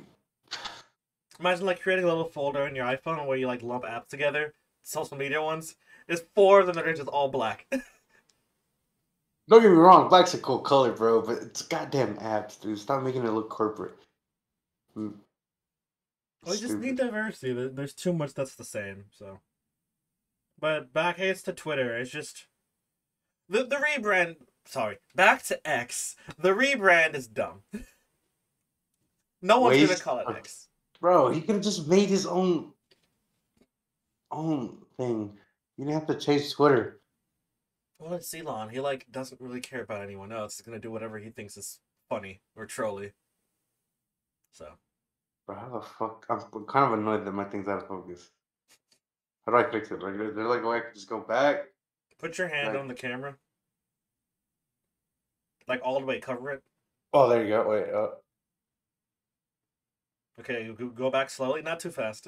Imagine like creating a little folder in your iPhone where you like lump apps together, social media ones. There's four of them that are just all black.
don't get me wrong. Black's a cool color, bro. But it's goddamn apps, dude. Stop making it look corporate. Mm,
We just need
Stupid.
diversity. There's too much that's the same. So, but back it's to Twitter. It's just the rebrand. Sorry, back to X. The rebrand is dumb. No one's gonna
Waste,
call it X.
bro. He could have just made his own thing. You didn't have to chase Twitter.
Well, it's Elon. He like doesn't really care about anyone else. He's gonna do whatever he thinks is funny or trolly. So
Bro, how the fuck? I'm kind of annoyed that my thing's out of focus. How do I fix it? Like, is there like a way I can just go back?
put your hand
Like,
on the camera, like all the way, cover it.
oh, there you go. Wait.
Okay, go back slowly, not too fast.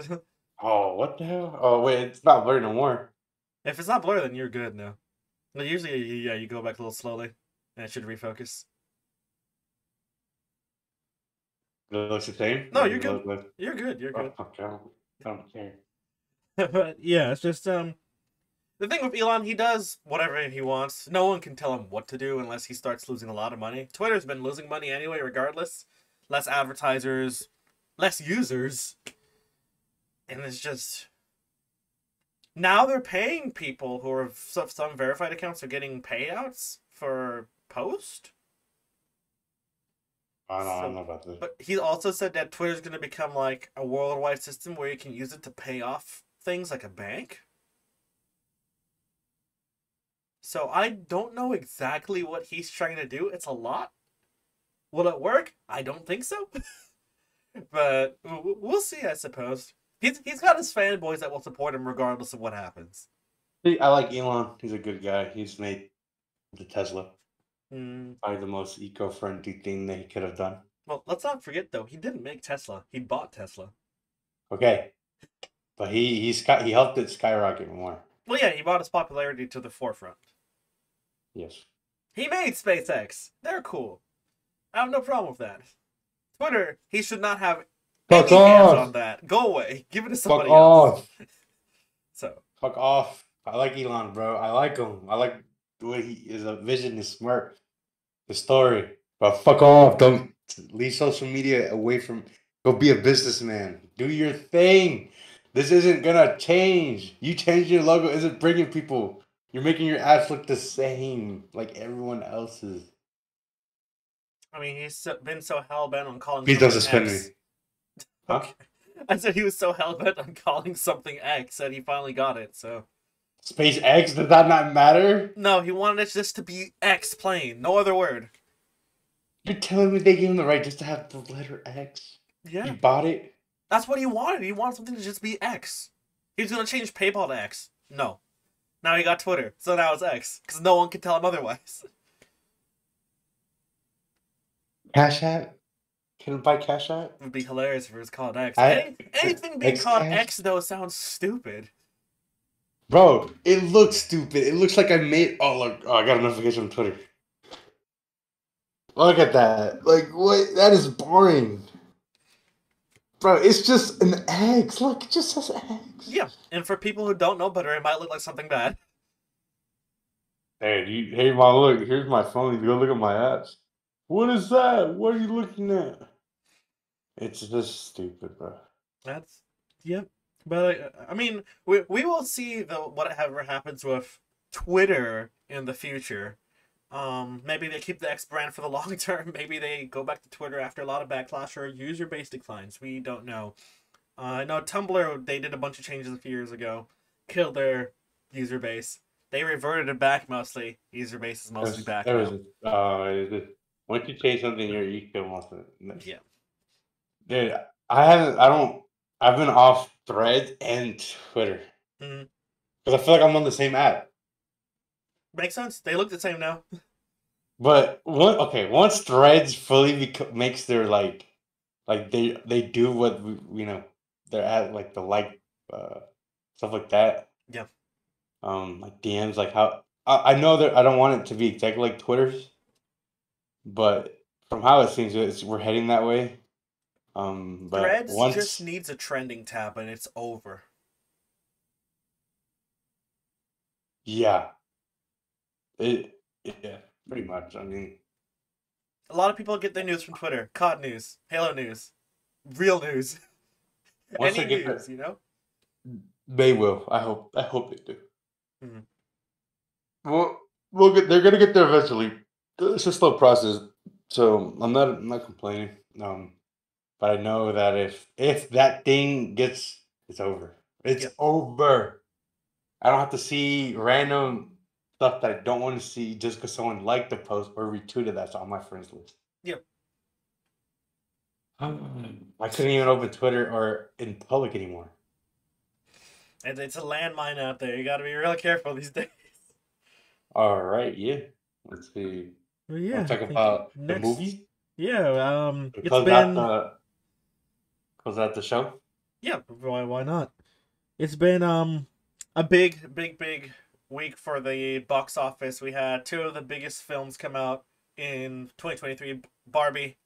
Oh, what the hell? Oh, wait. It's not blurry no more.
If it's not blurry, then you're good now. But usually, yeah, you go back a little slowly, and it should refocus.
It looks the same.
No,
Like,
you're good.
look.
You're good. You're
Oh,
good.
fuck, I don't care.
But yeah, it's just the thing with Elon, he does whatever he wants. No one can tell him what to do unless he starts losing a lot of money. Twitter's been losing money anyway, regardless. Less advertisers, less users, and it's just now they're paying people who are some verified accounts are getting payouts for post.
I don't
So,
know about this.
but he also said that Twitter's going to become like a worldwide system where you can use it to pay off things like a bank. So I don't know exactly what he's trying to do. It's a lot. Will it work? I don't think so. But we'll see, I suppose. He's got his fanboys that will support him regardless of what happens.
See, I like Elon. He's a good guy. He's made the Tesla
Hmm.
probably the most eco-friendly thing that he could have done.
Well, let's not forget though, he didn't make Tesla. He bought Tesla.
Okay, but he helped it skyrocket more.
Well, yeah, he brought his popularity to the forefront.
Yes.
He made SpaceX. They're cool. I have no problem with that. Twitter, he should not have
Fuck
any hands on
off.
that. Go away. Give it to
Fuck
somebody else.
off.
So,
Fuck off. I like Elon, bro. I like him. I like the way he is a vision, is smart. The story. But fuck off. Don't leave social media away from. Go be a businessman. Do your thing. This isn't gonna change. You changing your logo isn't bringing people. You're making your ads look the same like everyone else's.
I mean, been so hell bent on calling
Please don't
something
suspend me.
X.
Huh?
Okay. I said he was so hell bent on calling something X that he finally got it, so.
SpaceX, does that not matter?
No, he wanted it just to be X plain. No other word.
You're telling me they gave him the right just to have the letter X?
Yeah.
You bought it?
That's what he wanted. He wanted something to just be X. He was going to change PayPal to X. No. Now he got Twitter, so now it's X. Because no one can tell him otherwise.
Cash App? Can I buy Cash App?
It would be hilarious if it was called X.
I
Anything being
X
called
Cash?
X, though, sounds stupid.
Bro, it looks stupid. It looks like I made. Oh look! Oh, I got a notification on Twitter. Look at that! Like what? That is boring, bro. It's just an X. Look, it just says X.
Yeah, and for people who don't know better, it might look like something bad.
Hey, mom, look. Here's my phone. You go look at my apps. What is that? What are you looking at? It's just stupid, bro.
That's, yep. But, I mean, we will see whatever happens with Twitter in the future. Maybe they keep the X brand for the long term. Maybe they go back to Twitter after a lot of backlash or user base declines. We don't know. I know Tumblr, they did a bunch of changes a few years ago, killed their user base. They reverted it back mostly. User base is mostly back now.
Once you change something, you kill most of it.
Yeah.
Dude, I haven't. I don't. I've been off Threads and Twitter
Mm-hmm.
because I feel like I'm on the same app.
Makes sense. They look the same now.
But once Threads fully makes their like they do what they're at like the uh stuff like that.
Yeah.
Like DMs, like how I know that I don't want it to be exactly like Twitter's, but from how it seems, we're heading that way. But
Threads just
once,
needs a trending tab and it's over.
yeah, it yeah, pretty much. I mean,
A lot of people get their news from Twitter. COD news, Halo news, real news,
once
any
they get
news,
that,
you know?
they will. I hope they do.
Mm-hmm.
Well, they're gonna get there eventually. It's a slow process, so I'm not complaining. But I know that if that thing gets, it's over. It's
Yeah.
over. I don't have to see random stuff that I don't want to see just because someone liked the post or retweeted that's on my friends list.
Yeah.
I couldn't even open Twitter or in public anymore.
And it's a landmine out there. You got to be real careful these days.
All right, yeah. Let's see.
Well,
Want
yeah,
to
I
talk
think
about the
next.
movie?
Yeah,
To
it's
close out
been.
the show.
Yeah, why not? It's been a big week for the box office. We had two of the biggest films come out in 2023: Barbie,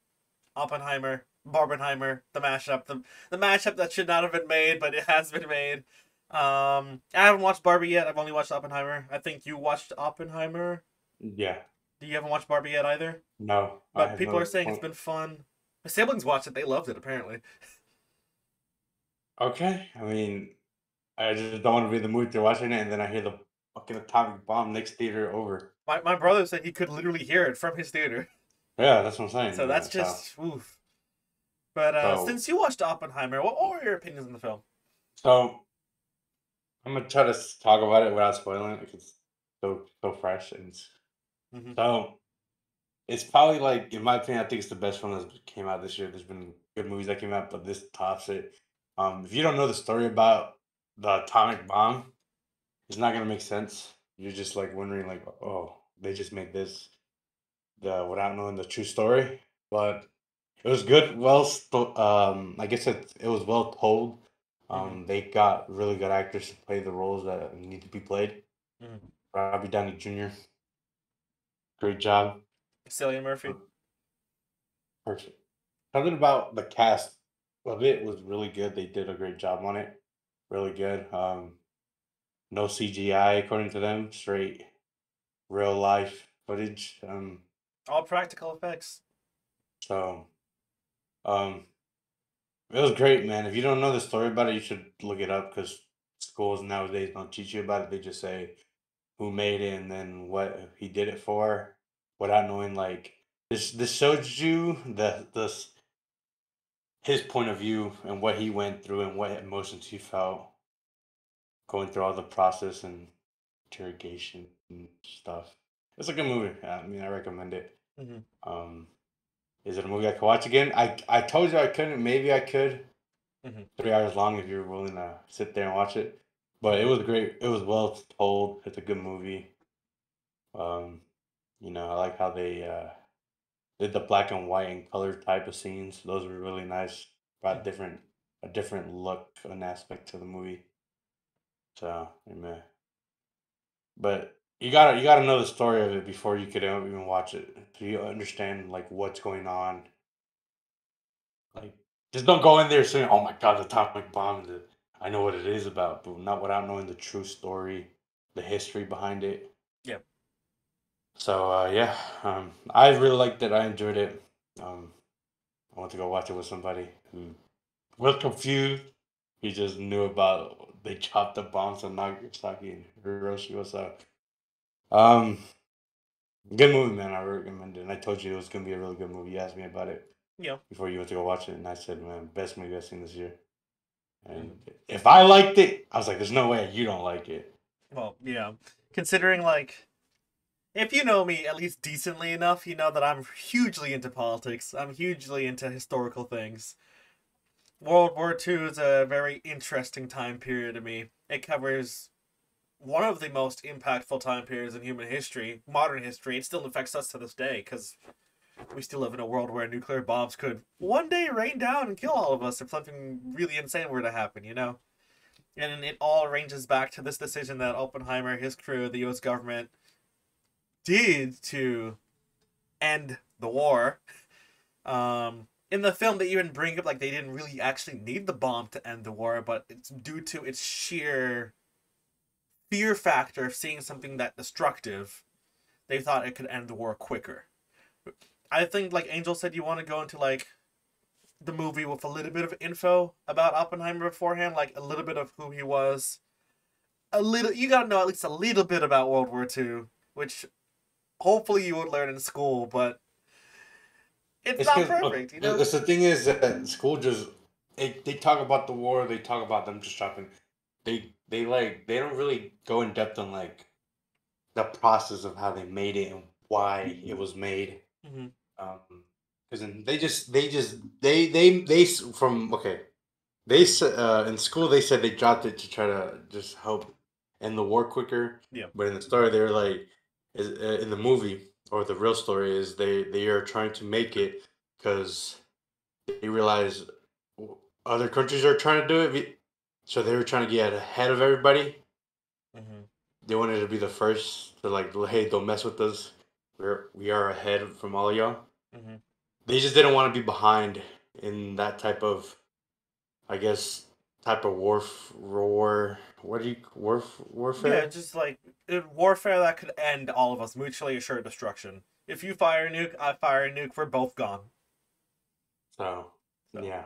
Oppenheimer, Barbenheimer, the mashup, the mashup that should not have been made, but it has been made. I haven't watched Barbie yet. I've only watched Oppenheimer. I think you watched Oppenheimer.
Yeah.
You haven't watched Barbie yet either.
No, I
But
have
people are
no
saying it's
point.
been fun. My siblings watched it. They loved it apparently.
Okay. I mean, I just don't want to be in the mood to watching it, and then I hear the fucking atomic bomb next theater over.
My brother said he could literally hear it from his theater.
Yeah, that's what I'm saying.
So that's
So,
just oof. But
so,
since you watched Oppenheimer, what were your opinions on the film?
so I'm gonna try to talk about it without spoiling it because it's so fresh
Mm-hmm.
so it's probably like, in my opinion, I think it's the best film that came out this year. There's been good movies that came out, but this tops it. If you don't know the story about the atomic bomb, it's not gonna make sense. You're just like wondering, like, oh, they just made this without knowing the true story. But it was good. I guess it was well told.
Mm-hmm.
They got really good actors to play the roles that need to be played.
Mm-hmm.
Robbie Downey Jr. Great job.
Cillian Murphy.
Perfect. something about the cast of it was really good. They did a great job on it. Really good. No CGI according to them. Straight real life footage.
All practical effects.
So um, it was great, man. If you don't know the story about it, you should look it up because schools nowadays don't teach you about it. They just say who made it and then what he did it for, without knowing like this shows you his point of view and what he went through and what emotions he felt going through all the process and interrogation and stuff. It's a good movie. I mean, I recommend it.
Hmm.
Um, is it a movie I could watch again? I told you I couldn't. Maybe I could.
Hmm.
3 hours long if you're willing to sit there and watch it. But it
Hmm.
was great. It was well told. It's a good movie. Um, I like how they did the black and white and color type of scenes. Those were really nice. Brought
Hmm.
a different look and aspect to the movie. So, yeah. But you gotta know the story of it before you could even watch it. So you understand like what's going on. Like, just don't go in there saying, "Oh my God, the atomic bomb." I know what it is about, but not without knowing the true story, the history behind it.
Yeah.
So yeah, I really liked it. I enjoyed it. Um, I want to go watch it with somebody who was confused. He just knew about they chopped the bombs on Nagasaki and Hiroshima. So um, good movie, man. I recommend it. And I told you it was gonna be a really good movie. You asked me about it
Yeah.
before you went to go watch it, and I said, "Man, best movie I've seen this year." And
Hmm.
if I liked it, I was like, "There's no way you don't like it."
Well, yeah. Considering like, if you know me at least decently enough, you know that I'm hugely into politics. I'm hugely into historical things. World War II is a very interesting time period to me. It covers one of the most impactful time periods in human history, modern history. It still affects us to this day because we still live in a world where nuclear bombs could one day rain down and kill all of us if something really insane were to happen, you know? And it all ranges back to this decision that Oppenheimer, his crew, the US government did to end the war. In the film, they even bring up like they didn't really actually need the bomb to end the war, but it's due to its sheer fear factor of seeing something that destructive. They thought it could end the war quicker. I think, like Angel said, you want to go into like the movie with a little bit of info about Oppenheimer beforehand, like a little bit of who he was. A little, you gotta know at least a little bit about World War II, which hopefully you would learn in school, but it's
It's
not
because
perfect, you know.
it's the thing is that school just they talk about the war, they talk about them just dropping. They don't really go in depth on like the process of how they made it and why it was made.
Hmm.
Um, because from okay, in school they said they dropped it to try to just help end the war quicker,
Yeah.
but in the story they were like, in the movie or the real story is they are trying to make it because they realize other countries are trying to do it, so they were trying to get ahead of everybody.
Hmm.
They wanted to be the first to like, hey, don't mess with us. We are ahead from all y'all.
Hmm.
They just didn't want to be behind in that type of, I guess, type of war. What do you
Yeah,
warfare?
just like warfare that could end all of us, mutually assured destruction. If you fire a nuke, I fire a nuke, we're both gone.
So
So,
yeah,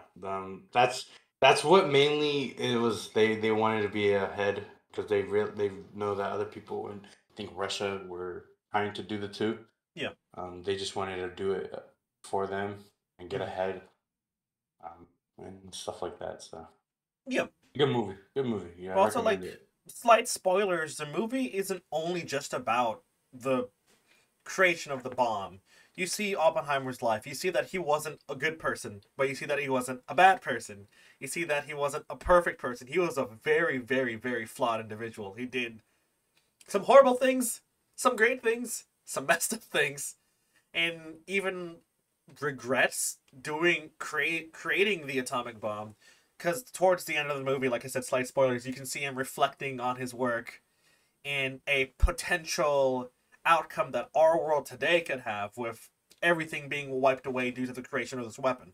that's what mainly it was. They wanted to be ahead because they know that other people and I think Russia were trying to do the two.
yeah.
They just wanted to do it for them and get
Hmm.
ahead, and stuff like that. So
Yeah.
good movie, good movie. Yeah, I
But also,
recommend
like,
it.
slight spoilers, the movie isn't only just about the creation of the bomb. You see Oppenheimer's life. You see that he wasn't a good person, but you see that he wasn't a bad person. You see that he wasn't a perfect person. He was a very, very, very flawed individual. He did some horrible things, some great things, some messed up things, and even regrets creating the atomic bomb. Because towards the end of the movie, like I said, slight spoilers, you can see him reflecting on his work and a potential outcome that our world today could have with everything being wiped away due to the creation of this weapon.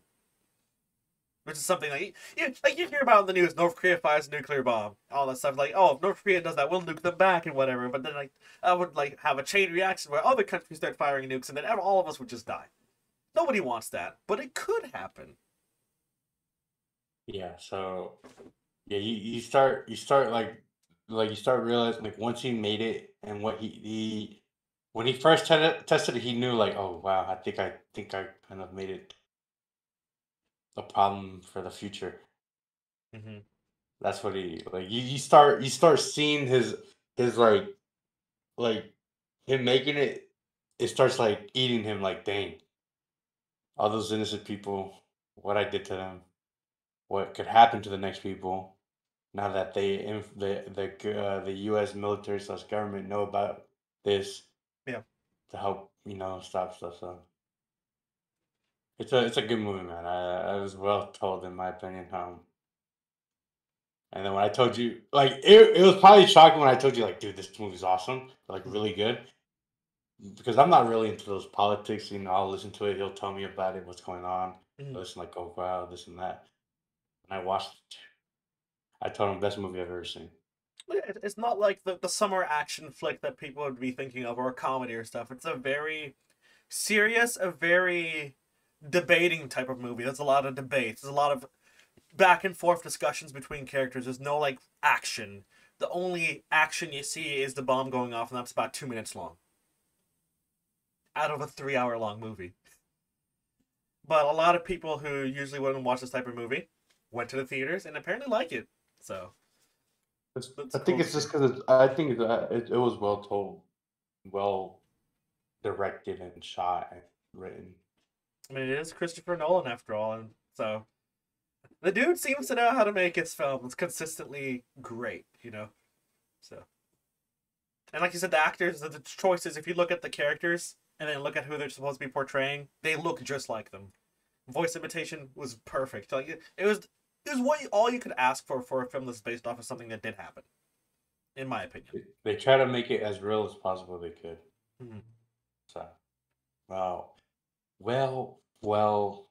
which is something like you hear about in the news. North Korea fires a nuclear bomb, all that stuff. Like, oh, if North Korea does that, we'll nuke them back and whatever. But then like I would like have a chain reaction where other countries start firing nukes, and then all of us would just die. Nobody wants that, but it could happen.
Yeah. So yeah, you start like you start realizing like once he made it and what he when he first tested it, he knew like, oh wow, I think I kind of made it a problem for the future.
Mm-hmm.
That's what he like. You start seeing his like him making it. It starts like eating him. Like dang, all those innocent people, what I did to them, what could happen to the next people. Now that the U.S. military slash government know about this
Yeah.
to help stop stuff. So it's a good movie, man. I was well told in my opinion. And then when I told you, like, it was probably shocking when I told you, like, dude, this movie's awesome, like, really good. Because I'm not really into those politics. I'll listen to it. He'll tell me about it, what's going on.
Mm-hmm.
I listen, like, oh, wow, this and that. And I watched it. I told him, best movie I've ever seen.
It's not like the summer action flick that people would be thinking of, or a comedy or stuff. It's a very serious, a very debating type of movie. There's a lot of debates. There's a lot of back and forth discussions between characters. There's no like action. The only action you see is the bomb going off, and that's about 2 minutes long. Out of a 3 hour long movie. But a lot of people who usually wouldn't watch this type of movie went to the theaters and apparently like it. So that's
I think
cool to
it's
see.
just because I think that it was well told, well directed and shot and written.
I mean, it is Christopher Nolan after all, and so the dude seems to know how to make his films consistently great. So, and like you said, the actors, the choices. If you look at the characters and then look at who they're supposed to be portraying, they look just like them. Voice imitation was perfect. Like it was what all you could ask for a film that's based off of something that did happen, in my opinion.
They try to make it as real as possible they could.
Mm-hmm.
So, wow. Well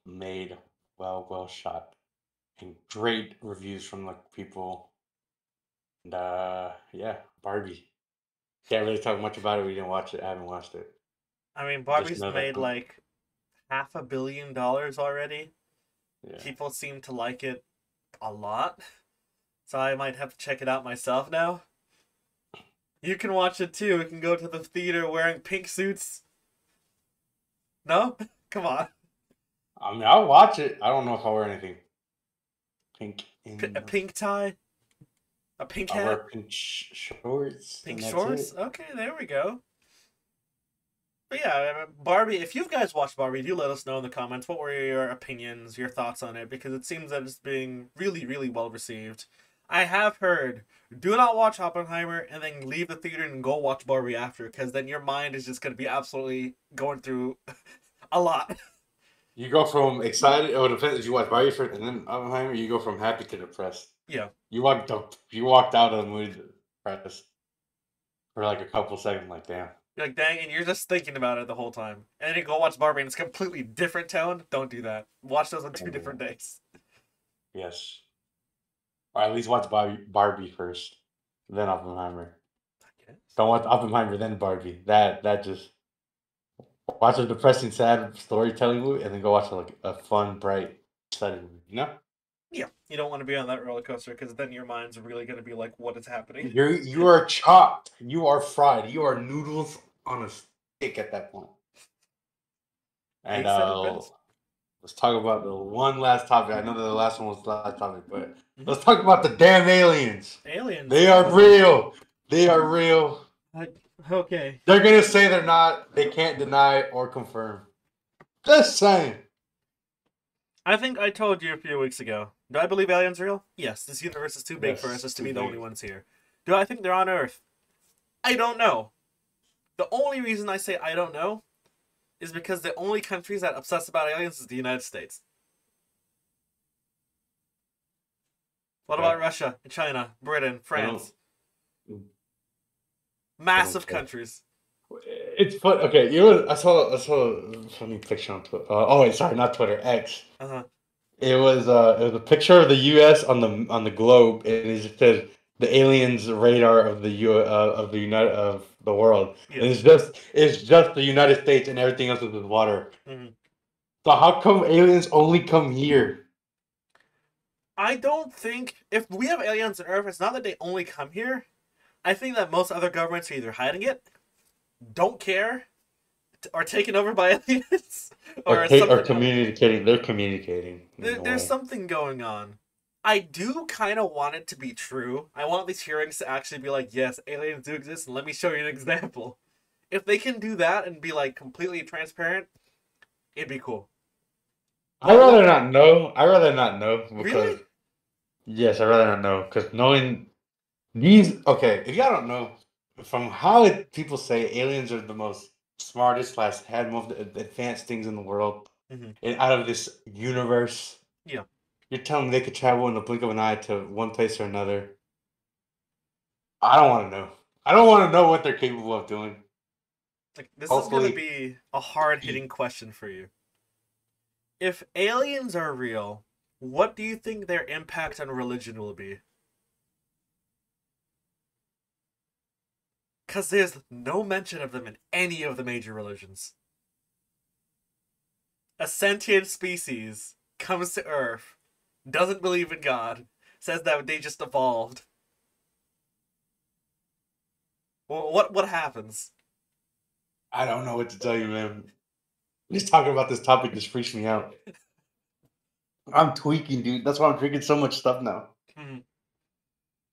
made, well shot, and great reviews from like people. And yeah, Barbie. Can't really talk much about it. We didn't watch it. I haven't watched it.
I mean,
Just
Barbie's
know that
made like $500 million already.
yeah.
People seem to like it a lot, so I might have to check it out myself now. You can watch it too. We can go to the theater wearing pink suits. No? Come on.
I mean, I'll watch it. I don't know if I'll wear anything pink
A
in.
pink tie? A pink
I'll wear
hat?
pink shorts,
Pink
and that's
shorts?
it.
Okay, there we go. But yeah, Barbie, if you guys watched Barbie, do let us know in the comments what were your opinions, your thoughts on it, because it seems that it's being really, really well received. I have heard, do not watch Oppenheimer and then leave the theater and go watch Barbie after, because then your mind is just going to be absolutely going through a lot.
You go from excited. Oh, it depends if you watch Barbie first and then Oppenheimer. You go from happy to depressed.
Yeah.
You walked out of the movie depressed for like a couple seconds. Like damn.
You're like, dang, and you're just thinking about it the whole time. And then you go watch Barbie and it's completely different tone. Don't do that. Watch those on two different days.
Yes. Or at least watch Barbie first, then Oppenheimer.
I guess.
Don't watch Oppenheimer then Barbie. That just watch a depressing, sad storytelling movie, and then go watch like a fun, bright, exciting movie.
Yeah, you don't want to be on that roller coaster because then your mind's really going to be like, what is happening?
You are chopped. You are fried. You are noodles on a stick at that point. And
He said it best.
let's talk about the one last topic. I know that the last one was the last topic, but
Mhm.
let's talk about the damn aliens.
Aliens.
They are real. They are real.
Okay.
They're gonna say they're not. They can't deny or confirm. Just saying.
I think I told you a few weeks ago. Do I believe aliens are real? Yes. This universe is too big
Yes,
for us as to
too
be the
big.
only ones here. Do I think they're on Earth? I don't know. The only reason I say I don't know is because the only countries that obsess about aliens is the United States. What about Russia, China, Britain, France? Massive countries.
It's fun. Okay, I saw a funny picture on Twitter. Oh, wait, sorry, not Twitter. X.
Uh-huh.
it was a picture of the U.S. on the globe, and it just said the aliens radar of the United of the world.
Yeah.
And it's just the United States, and everything else is with water.
Mhm.
So how come aliens only come here?
I don't think if we have aliens on Earth, it's not that they only come here. I think that most other governments are either hiding it, don't care, or taken over by aliens, or
Or
something else.
communicating? They're communicating in a
There's
way.
something going on. I do kind of want it to be true. I want these hearings to actually be like, yes, aliens do exist, and let me show you an example. If they can do that and be like completely transparent, it'd be cool.
I
But
rather
what?
not know. I rather not know because
Really?
yes, I rather not know because knowing these. Okay, if y'all don't know, from how people say aliens are the most smartest slash had most advanced things in the world,
Hmm.
and out of this universe,
Yeah.
you're telling me they could travel in the blink of an eye to one place or another. I don't want to know. I don't want to know what they're capable of doing.
Like this is gonna
Hopefully,
be a hard hitting question for you. If aliens are real, what do you think their impact on religion will be? Because there's no mention of them in any of the major religions. A sentient species comes to Earth, doesn't believe in God, says that they just evolved. Well, what happens?
I don't know what to tell you, man. Just talking about this topic just freaks me out. I'm tweaking, dude. That's why I'm drinking so much stuff now,
Hmm.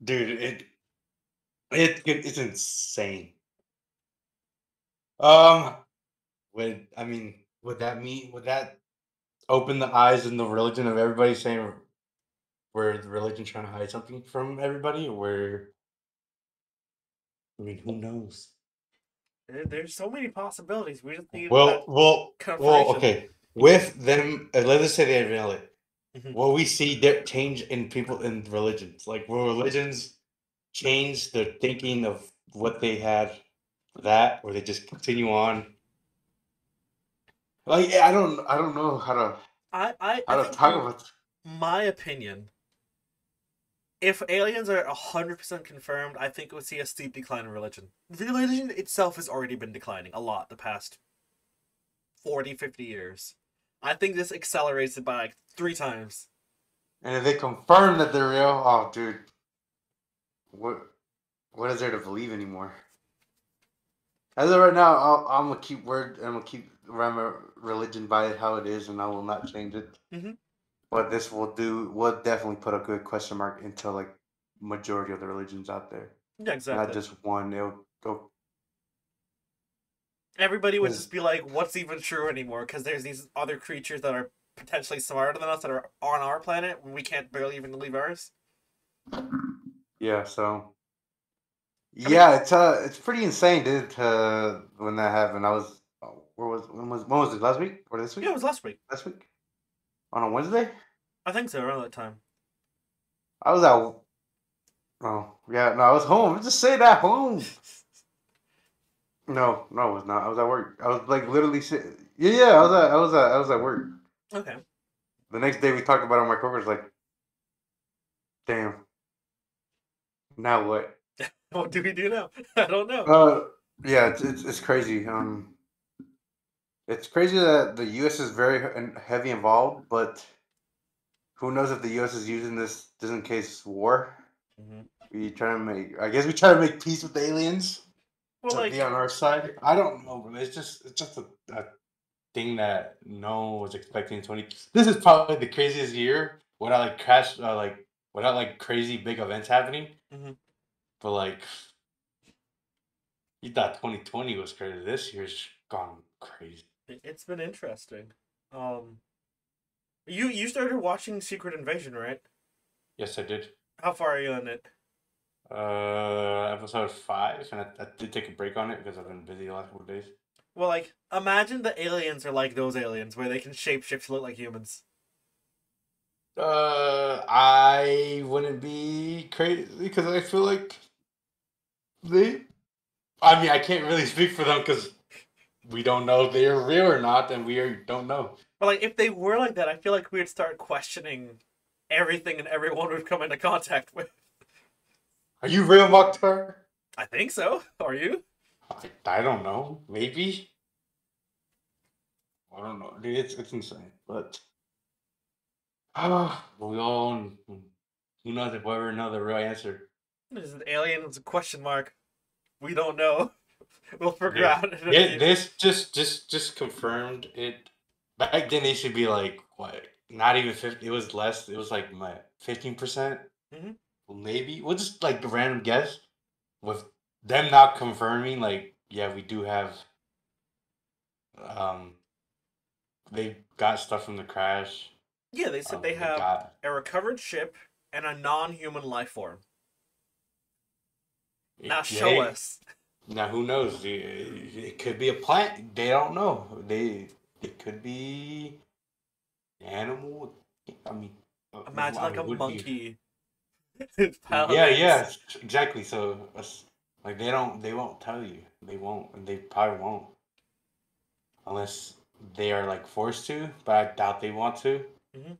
dude. It's insane. Um, would that mean would that open the eyes and the religion of everybody saying we're the religion trying to hide something from everybody, or where? I mean, who knows?
There's so many possibilities. We just need that
Well.
confirmation.
Okay, with them, let's say they reveal it.
Hmm.
Will we see change in people in religions? Like, will religions change their thinking of what they had for that, or they just continue on? Like, yeah, I don't know
I
how to
think
talk
in
about.
my opinion, if aliens are 100% confirmed, I think we'll see a steep decline in religion. Religion itself has already been declining a lot the past 40, 50 years. I think this accelerates it by like 3 times.
And if they confirm that they're real, oh, dude, what what is there to believe anymore? As of right now, I'm gonna keep word. I'm gonna keep my religion by how it is, and I will not change it.
Hmm.
But this will definitely put a good question mark into like majority of the religions out there,
Yeah,
not
exactly.
just one. It'll go
Everybody would just
because
be like, what's even true anymore? Because there's these other creatures that are potentially smarter than us that are on our planet when we can't barely even leave ours.
yeah. So
I mean,
yeah, it's pretty insane, dude. When that happened, I was when was it last week or this
yeah, it
week?
was last week.
Last week on a Wednesday.
I think so, around that time.
I was out. Oh yeah, no, I was home. Just say that home. No, I was not. I was at work. I was like literally sitting. Yeah, yeah. I was at work.
Okay.
The next day we talked about it. My coworkers like, damn. Now what?
What do we do now? I don't know.
Uh, yeah. It's crazy. It's crazy that the U.S. is very heavy involved, but who knows if the U.S. is using this just in case war?
Hmm.
We try to make. I guess we try to make peace with the aliens
Well,
to be
like,
on our side. I don't know, but it's just a thing that no one was expecting in 20. This is probably the craziest year without like without like crazy big events happening.
mhm.
But like you thought 2020 was crazy. This year's gone crazy.
It's been interesting. Um, you started watching Secret Invasion, right?
Yes, I did.
How far are you in it?
Episode 5, and I did take a break on it because I've been busy the last couple of days.
Well, like, imagine the aliens are like those aliens where they can shapeshift to look like humans.
I wouldn't be crazy because I feel like they. I mean, I can't really speak for them because we don't know if they're real or not, and don't know.
But like, if they were like that, I feel like we'd start questioning everything and everyone we've come into contact with.
Are you real, Mokhtar?
I think so. Are you?
I don't know. Maybe. I don't know. Dude, it's insane. But we all who knows if we ever know the real answer.
Is an alien? It's a question mark. We don't know. We'll figure
This,
out in a few.
this just confirmed it. Back then, it should be like what? Not even 50. It was less. It was like my 15%,
Mm-hmm.
maybe. We'll just like a random guess with them not confirming. Like, yeah, we do have. Um, they got stuff from the crash.
Yeah, they said they
They
have
got
a recovered ship and a non-human life form. Now show
yeah.
us.
Now who knows? It could be a plant. They don't know. It could be animal. I mean,
Imagine like a
would be.
monkey
Yeah,
piloting.
yeah, exactly. So, like, they won't tell you. They won't, and they probably won't unless they are like forced to. But I doubt they want to.
Mm-hmm.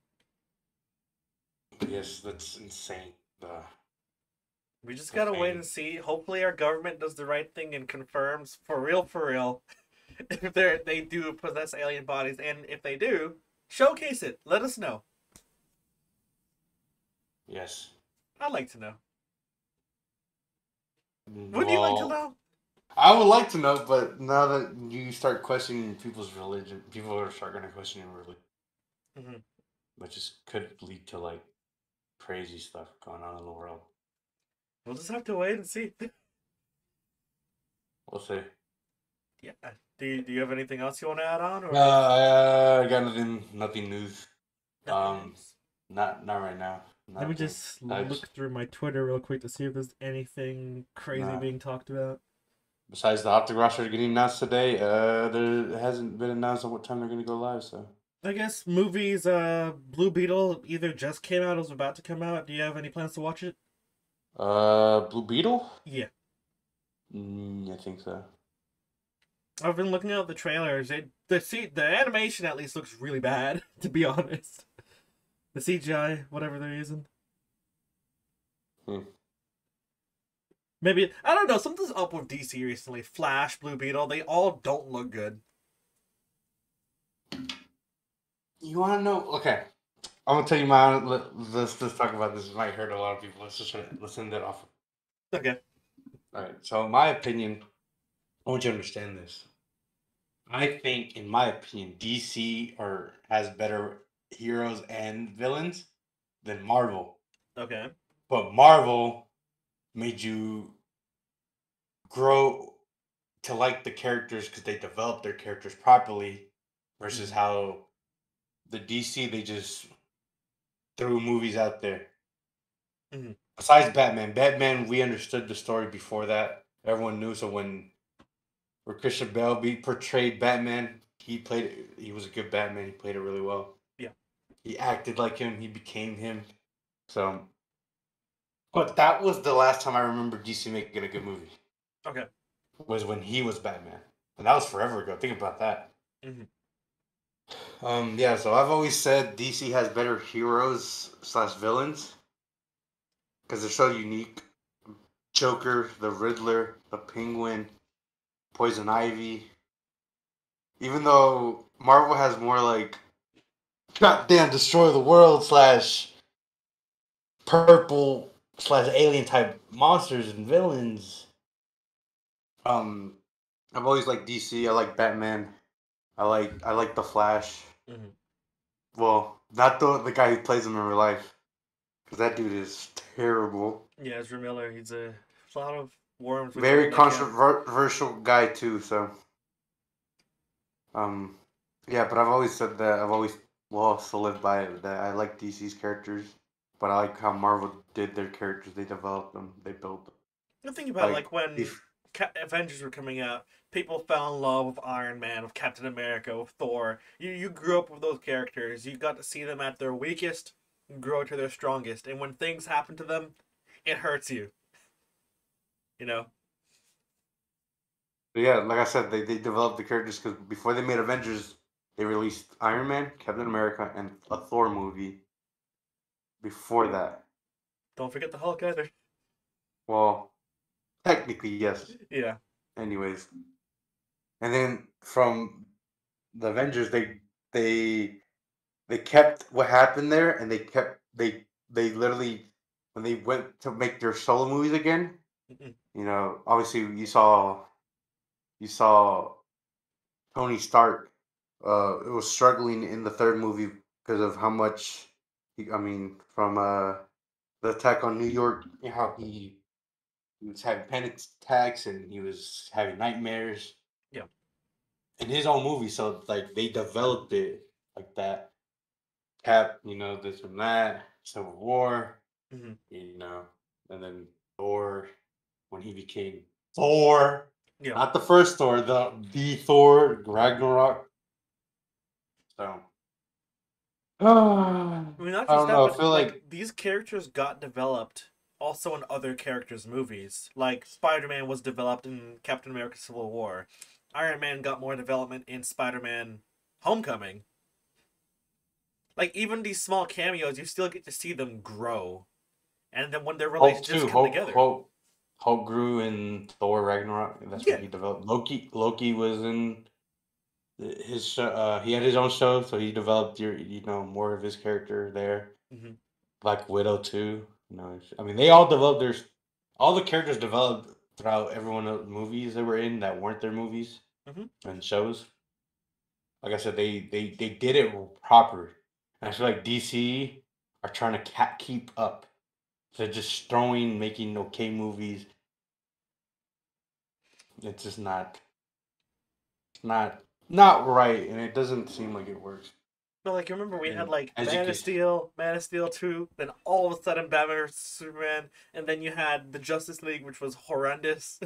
Yes, that's insane.
We just
The
gotta wait and
thing.
see. Hopefully, our government does the right thing and confirms for real, if they do possess alien bodies, and if they do, showcase it. Let us know.
Yes.
I'd like to know. Would you like to
Well,
know?
I would like to know, but now that you start questioning people's religion, people are start going to question your religion,
Mm-hmm.
which is could lead to like crazy stuff going on in the world.
We'll just have to wait and see.
We'll see.
Yeah. Do you have anything else you want to add on, or
I got nothing news.
nothing
Um,
else?
not right now.
Let me
Nothing.
just
Besides,
look through my Twitter real quick to see if there's anything crazy
nah.
being talked about.
Besides the Optic roster getting announced today, there hasn't been announced on what time they're gonna go live. So,
I guess movies. Blue Beetle either just came out or was about to come out. Do you have any plans to watch it?
Blue Beetle.
Yeah.
I think so.
I've been looking at the trailers. The animation at least looks really bad, to be honest. The CGI, whatever they're using.
Hmm.
Maybe I don't know. Something's up with DC recently. Flash, Blue Beetle, they all don't look good.
You want to know? Okay, I'm gonna tell you my. Let's talk about this. It might hurt a lot of people. Let's just listen that off.
Okay.
All right. So, in my opinion, I want you to understand this. I think, in my opinion, DC or has better heroes and villains than Marvel.
Okay.
But Marvel made you grow to like the characters because they developed their characters properly, versus
Mm-hmm.
how the DC they just threw movies out there.
Mm-hmm.
Besides Batman, we understood the story before that. Everyone knew. So where Christian Bale portrayed Batman, he was a good Batman. He played it really well.
Yeah.
He acted like him. He became him. So, but that was the last time I remember DC making a good movie.
Okay.
Was when he was Batman, and that was forever ago. Think about that.
Mm-hmm.
Yeah. So I've always said DC has better heroes slash villains because they're so unique. Joker, the Riddler, the Penguin, Poison Ivy. Even though Marvel has more like goddamn destroy the world slash purple slash alien type monsters and villains. Um, I've always liked DC. I like Batman. I like the Flash.
Mm-hmm.
Well, not the guy who plays him in real life, because that dude is terrible.
Yeah, Ezra Miller. He's a lot of worms when you
Very
don't like him.
controversial guy too. So, um, yeah. But I've always said that. I've always still live by it. That I like DC's characters, but I like how Marvel did their characters. They developed them. They built them.
The thing about it,
Like
like when
if
Avengers were coming out, people fell in love with Iron Man, with Captain America, with Thor. You grew up with those characters. You got to see them at their weakest, grow to their strongest, and when things happen to them, it hurts you. You know.
yeah, like I said, they developed the characters because before they made Avengers, they released Iron Man, Captain America, and a Thor movie before that.
Don't forget the Hulk either.
Well, technically yes.
Yeah.
Anyways, and then from the Avengers, they they kept what happened there, and they literally when they went to make their solo movies again.
Mm-mm.
Obviously you saw Tony Stark. It was struggling in the third movie because of how much. I mean, from the attack on New York, how he was having panic attacks and he was having nightmares
Yeah.
in his own movie. So like they developed it like that. Cap, this and that, Civil War,
Mm-hmm.
you know, and then Thor when he became Thor,
Yeah.
not the first Thor, the Thor Ragnarok. So I
I mean, not just
don't
that,
know. I
but
feel
like
like
these characters got developed also in other characters' movies. Like Spider-Man was developed in Captain America: Civil War. Iron Man got more development in Spider-Man: Homecoming. Like even these small cameos, you still get to see them grow, and then when their
Hulk
relationships
too.
come
Hulk
together.
Hulk Hulk grew in Thor Ragnarok. That's where
Yeah.
he developed. Loki was in his show. He had his own show, so he developed more of his character there.
Mm-hmm.
Black Widow too. I mean, they all developed all the characters developed throughout every one of the movies they were in that weren't their movies
Mm-hmm.
and shows. Like I said, they did it proper. And I feel like DC are trying to keep up. They're just making okay movies. It's just not right, and it doesn't seem like it works.
But like, you remember we had
And
like
as you can,
Man of Steel 2, then all of a sudden Batman vs Superman, and then you had the Justice League, which was horrendous.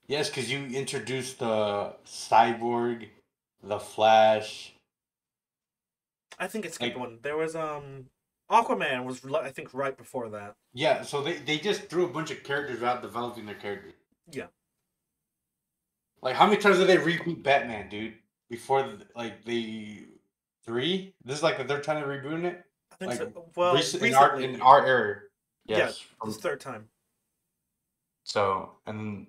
yes, because you introduced the Cyborg, the Flash,
I think it skipped
like
one. There was Aquaman was I think right before that.
yeah. So they just threw a bunch of characters without developing their characters.
Yeah,
Like how many times did they reboot Batman, dude? Before like the three, this is like the third time they're rebooting it.
I think
Like
so. Well,
recent in
recently,
our era,
yeah,
yes.
this third time.
So and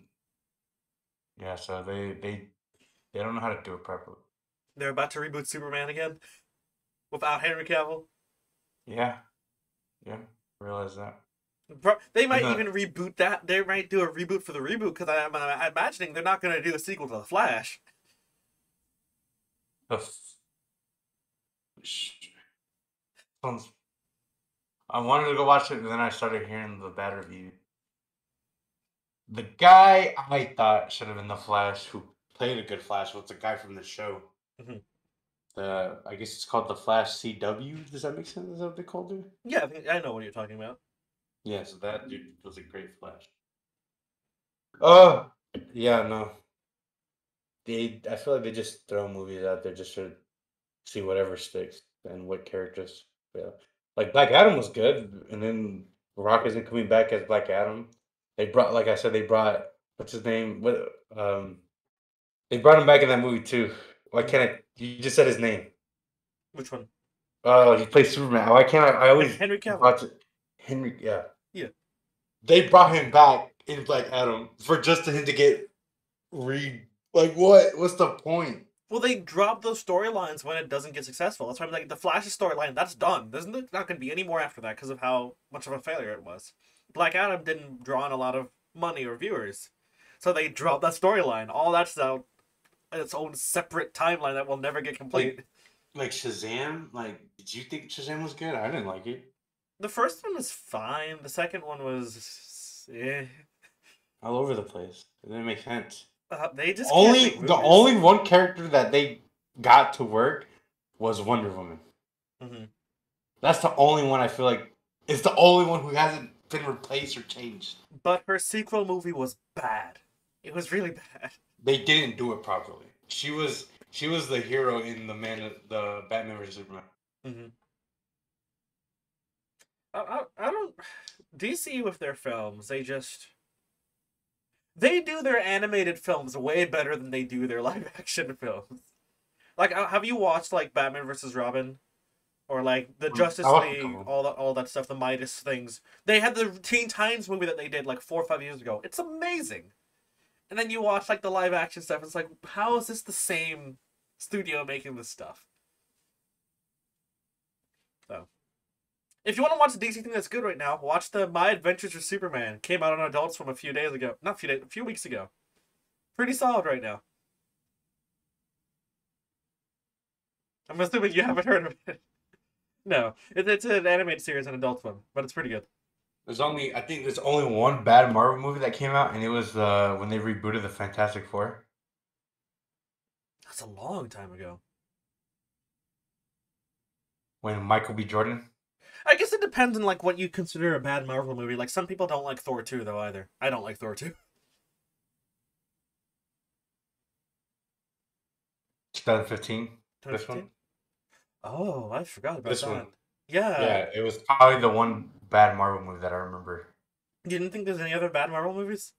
yeah, so they don't know how to do it properly.
They're about to reboot Superman again without Henry Cavill.
Yeah, yeah, realize that.
They
And
might even reboot that. They might do a reboot for the reboot because I'm imagining they're not going to do a sequel to the Flash.
the sounds. I wanted to go watch it, and then I started hearing the bad review. The guy I thought should have been the Flash, who played a good Flash, was the guy from the show.
Mm-hmm.
I guess it's called the Flash CW. Does that make sense? Is that what they called it?
Yeah, I know what you're talking about.
Yeah, so that dude was a great Flash. Oh, yeah, no. I feel like they just throw movies out there just to see whatever sticks and what characters. Yeah, like Black Adam was good, and then Rock isn't coming back as Black Adam. They brought, like I said, they brought what's his name? They brought him back in that movie too. Why
Mm-hmm.
can't I? You just said his name.
Which one?
Oh, he plays Superman. Why can't I? I always
Henry Cavill.
watch it. Henry. Yeah,
Yeah.
they brought him back in Black Adam for just him to get re. Like what? What's the point?
Well, they drop those storylines when it doesn't get successful. That's why I'm like, the Flash's storyline, that's done. There's not going to be any more after that because of how much of a failure it was. Black Adam didn't draw in a lot of money or viewers. So they dropped that storyline. All that's out its own separate timeline that will never get complete.
Like Shazam. Like, did you think Shazam was good? I didn't like it.
The first one was fine. The second one was. Eh.
All over the place. It didn't make sense.
They just can't
Only
make
the
movies.
only one character that they got to work was Wonder Woman.
Mm-hmm.
That's the only one I feel like is the only one who hasn't been replaced or changed.
But her sequel movie was bad. It was really bad.
They didn't do it properly. She was the hero in the Batman vs Superman.
Mm-hmm. I don't. DC with their films, they do their animated films way better than they do their live action films. Like, have you watched like Batman versus Robin or like the
I
Justice
watched a
League,
couple.
all that stuff, the Midas things? They had the Teen Titans movie that they did like 4 or 5 years ago. It's amazing. And then you watch like the live action stuff. It's like, how is this the same studio making this stuff? So, if you want to watch a DC thing that's good right now, watch the My Adventures with Superman. Came out on Adults from a few days ago. Not a few days, a few weeks ago. Pretty solid right now. I'm assuming you haven't heard of it. No, it's an animated series, an adult one, but it's pretty good.
I think there's only one bad Marvel movie that came out, and it was when they rebooted the Fantastic Four.
That's a long time ago.
When Michael B. Jordan.
I guess it depends on like what you consider a bad Marvel movie. Like some people don't like Thor 2 though either. I don't like Thor 2.
2015. This one.
2015? Oh, I forgot about
This
that.
one.
Yeah.
Yeah, it was probably the one bad Marvel movie that I remember.
You didn't think there's any other bad Marvel movies?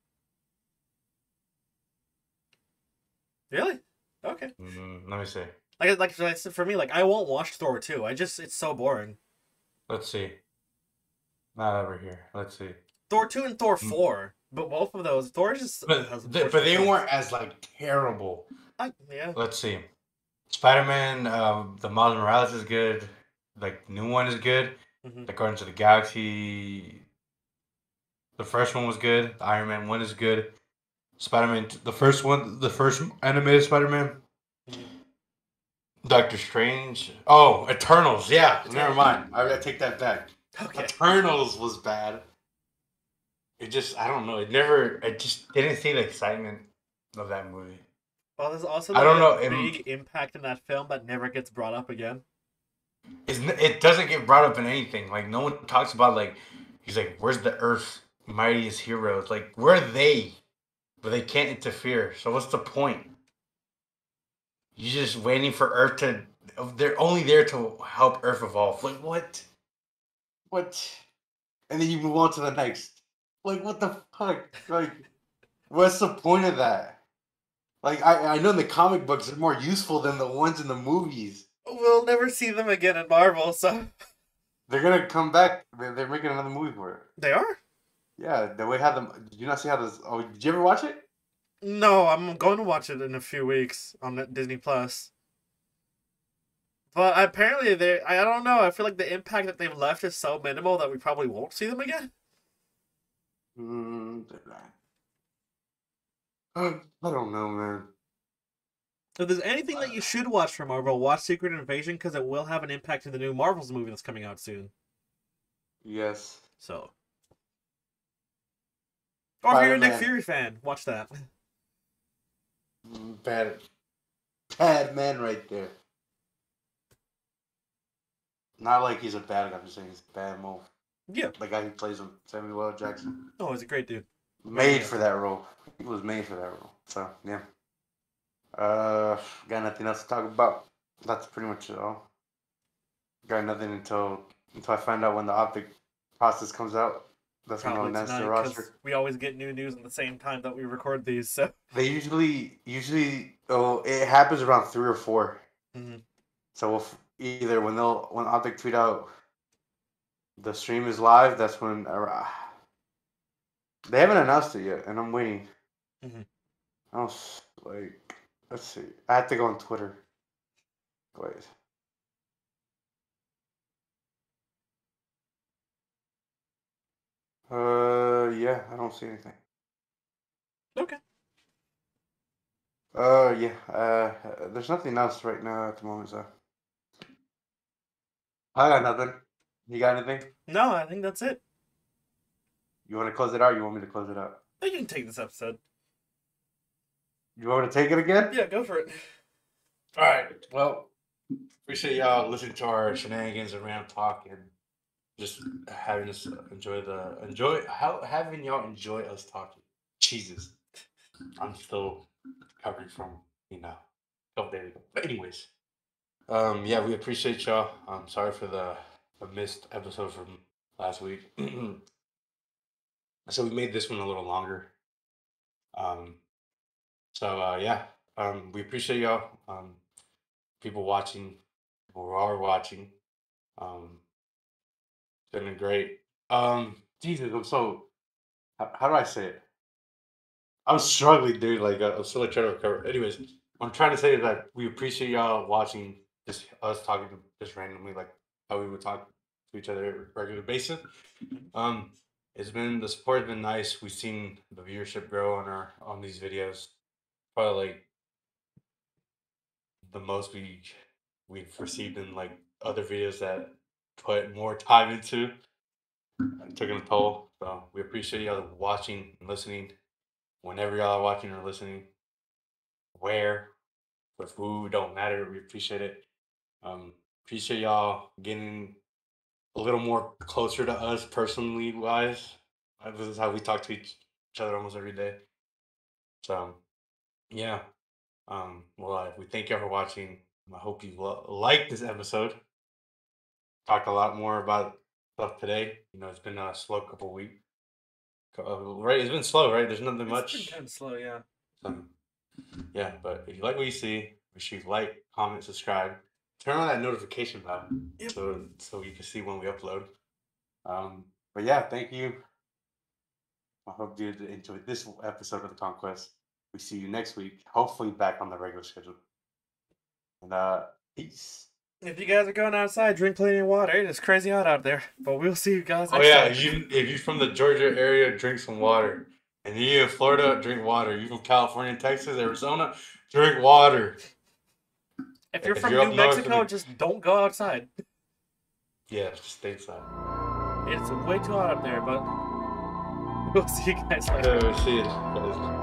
Really? Okay.
Let me see.
Like I said, for me, like I won't watch Thor 2. I just it's so boring.
Let's see. Not over here. Let's see.
Thor 2 and Thor
Mm,
4, but both of those Thor just has
but
unfortunate
they
films.
weren't as like terrible.
Yeah.
Let's see. Spider-Man, the Miles Morales is good. Like new one is good.
Hmm.
The Guardians of the Galaxy, the first one was good. The Iron Man one is good. Spider-Man, the first one, the first animated Spider-Man.
Hmm.
Doctor Strange. Oh, Eternals. Yeah, never
Eternal.
mind. I take that back.
Okay.
Eternals was bad. It just, I don't know. It never, I just didn't see the excitement of that movie.
Well, there's also
I
like
don't
a
know.
big impact in that film that never gets brought up again.
It doesn't get brought up in anything. Like, no one talks about, like, he's like, where's the Earth's mightiest heroes? Like, where are they? But they can't interfere. So what's the point? You're just waiting for Earth to, they're only there to help Earth evolve. Like, what? What? And then you move on to the next. Like, what the fuck? Like, what's the point of that? Like, I know in the comic books they're more useful than the ones in the movies.
We'll never see them again in Marvel, so
They're gonna come back. They're making another movie for it.
they are.
Yeah, the way how them. Did you not see how this? Oh, did you ever watch it?
No, I'm going to watch it in a few weeks on Disney Plus. But apparently, I don't know. I feel like the impact that they've left is so minimal that we probably won't see them again.
Mm, I don't know, man.
If there's anything that you should watch from Marvel, watch Secret Invasion because it will have an impact in the new Marvels movie that's coming out soon.
Yes,
So, or if you're
Spider
a Nick
Man,
Fury fan, watch that.
bad, bad man right there. Not like he's a bad guy. I'm just saying he's a bad move.
Yeah.
The guy who plays him, Samuel L. Jackson,
Oh, he's a great dude. Very
made
good
for
actor.
that role. He was made for that role. So yeah. Got nothing else to talk about. That's pretty much it all. Got nothing until I find out when the optic process comes out. That's when I'll
Probably
announce the
tonight because
roster.
we always get new news at the same time that we record these. So.
They usually oh it happens around 3 or 4.
Mm-hmm.
So if either when optic tweet out the stream is live, that's when they haven't announced it yet, and I'm waiting.
Mm-hmm.
I don't like. Let's see. I have to go on Twitter. Wait. Yeah, I don't see anything.
Okay.
Yeah. There's nothing else right now at the moment, so I got nothing. You got anything?
No, I think that's it.
You want to close it out? Or you want me to close it out?
You can take this episode.
You want me to take it again?
Yeah, go for it.
All right. Well, appreciate y'all listening to our shenanigans and random talk and just having us having y'all enjoy us talking. Jesus, I'm still recovering from a couple days ago. But anyways, yeah, we appreciate y'all. I'm sorry for the missed episode from last week. So we made this one a little longer. Um, so yeah, we appreciate y'all. people watching, people who are watching. It's been great. Jesus, I'm so. How do I say it? I'm struggling, dude. Like I'm still like trying to recover. Anyways, what I'm trying to say is that we appreciate y'all watching just us talking just randomly, like how we would talk to each other on a regular basis. Um, it's been the support has been nice. We've seen the viewership grow on these videos. Probably like the most we've received in like other videos that put more time into and took a toll. So we appreciate y'all watching and listening. Whenever y'all are watching or listening, where with who don't matter. We appreciate it. Appreciate y'all getting a little more closer to us personally wise. This is how we talk to each other almost every day. So yeah. Well, we thank you for watching. I hope you like this episode. Talked a lot more about stuff today. You know, it's been a slow couple weeks. Right? It's been slow, right? There's nothing much.
It's been kind of slow, yeah.
Yeah, but if you like what you see, make sure you like, comment, subscribe. Turn on that notification bell so you can see when we upload. But yeah, thank you. I hope you enjoyed this episode of the Conquest. We see you next week, hopefully back on the regular schedule. And peace.
If you guys are going outside, drink plenty of water. It is crazy hot out there. But we'll see you guys
Oh
next
yeah,
time.
if you're from the Georgia area, drink some water. And you in Florida, drink water. You from California, Texas, Arizona, drink water.
If you're
If
from
you're up
New
north,
Mexico, just don't go outside.
yeah, just stay inside.
It's way too hot up there, but we'll see you guys later.
See you guys.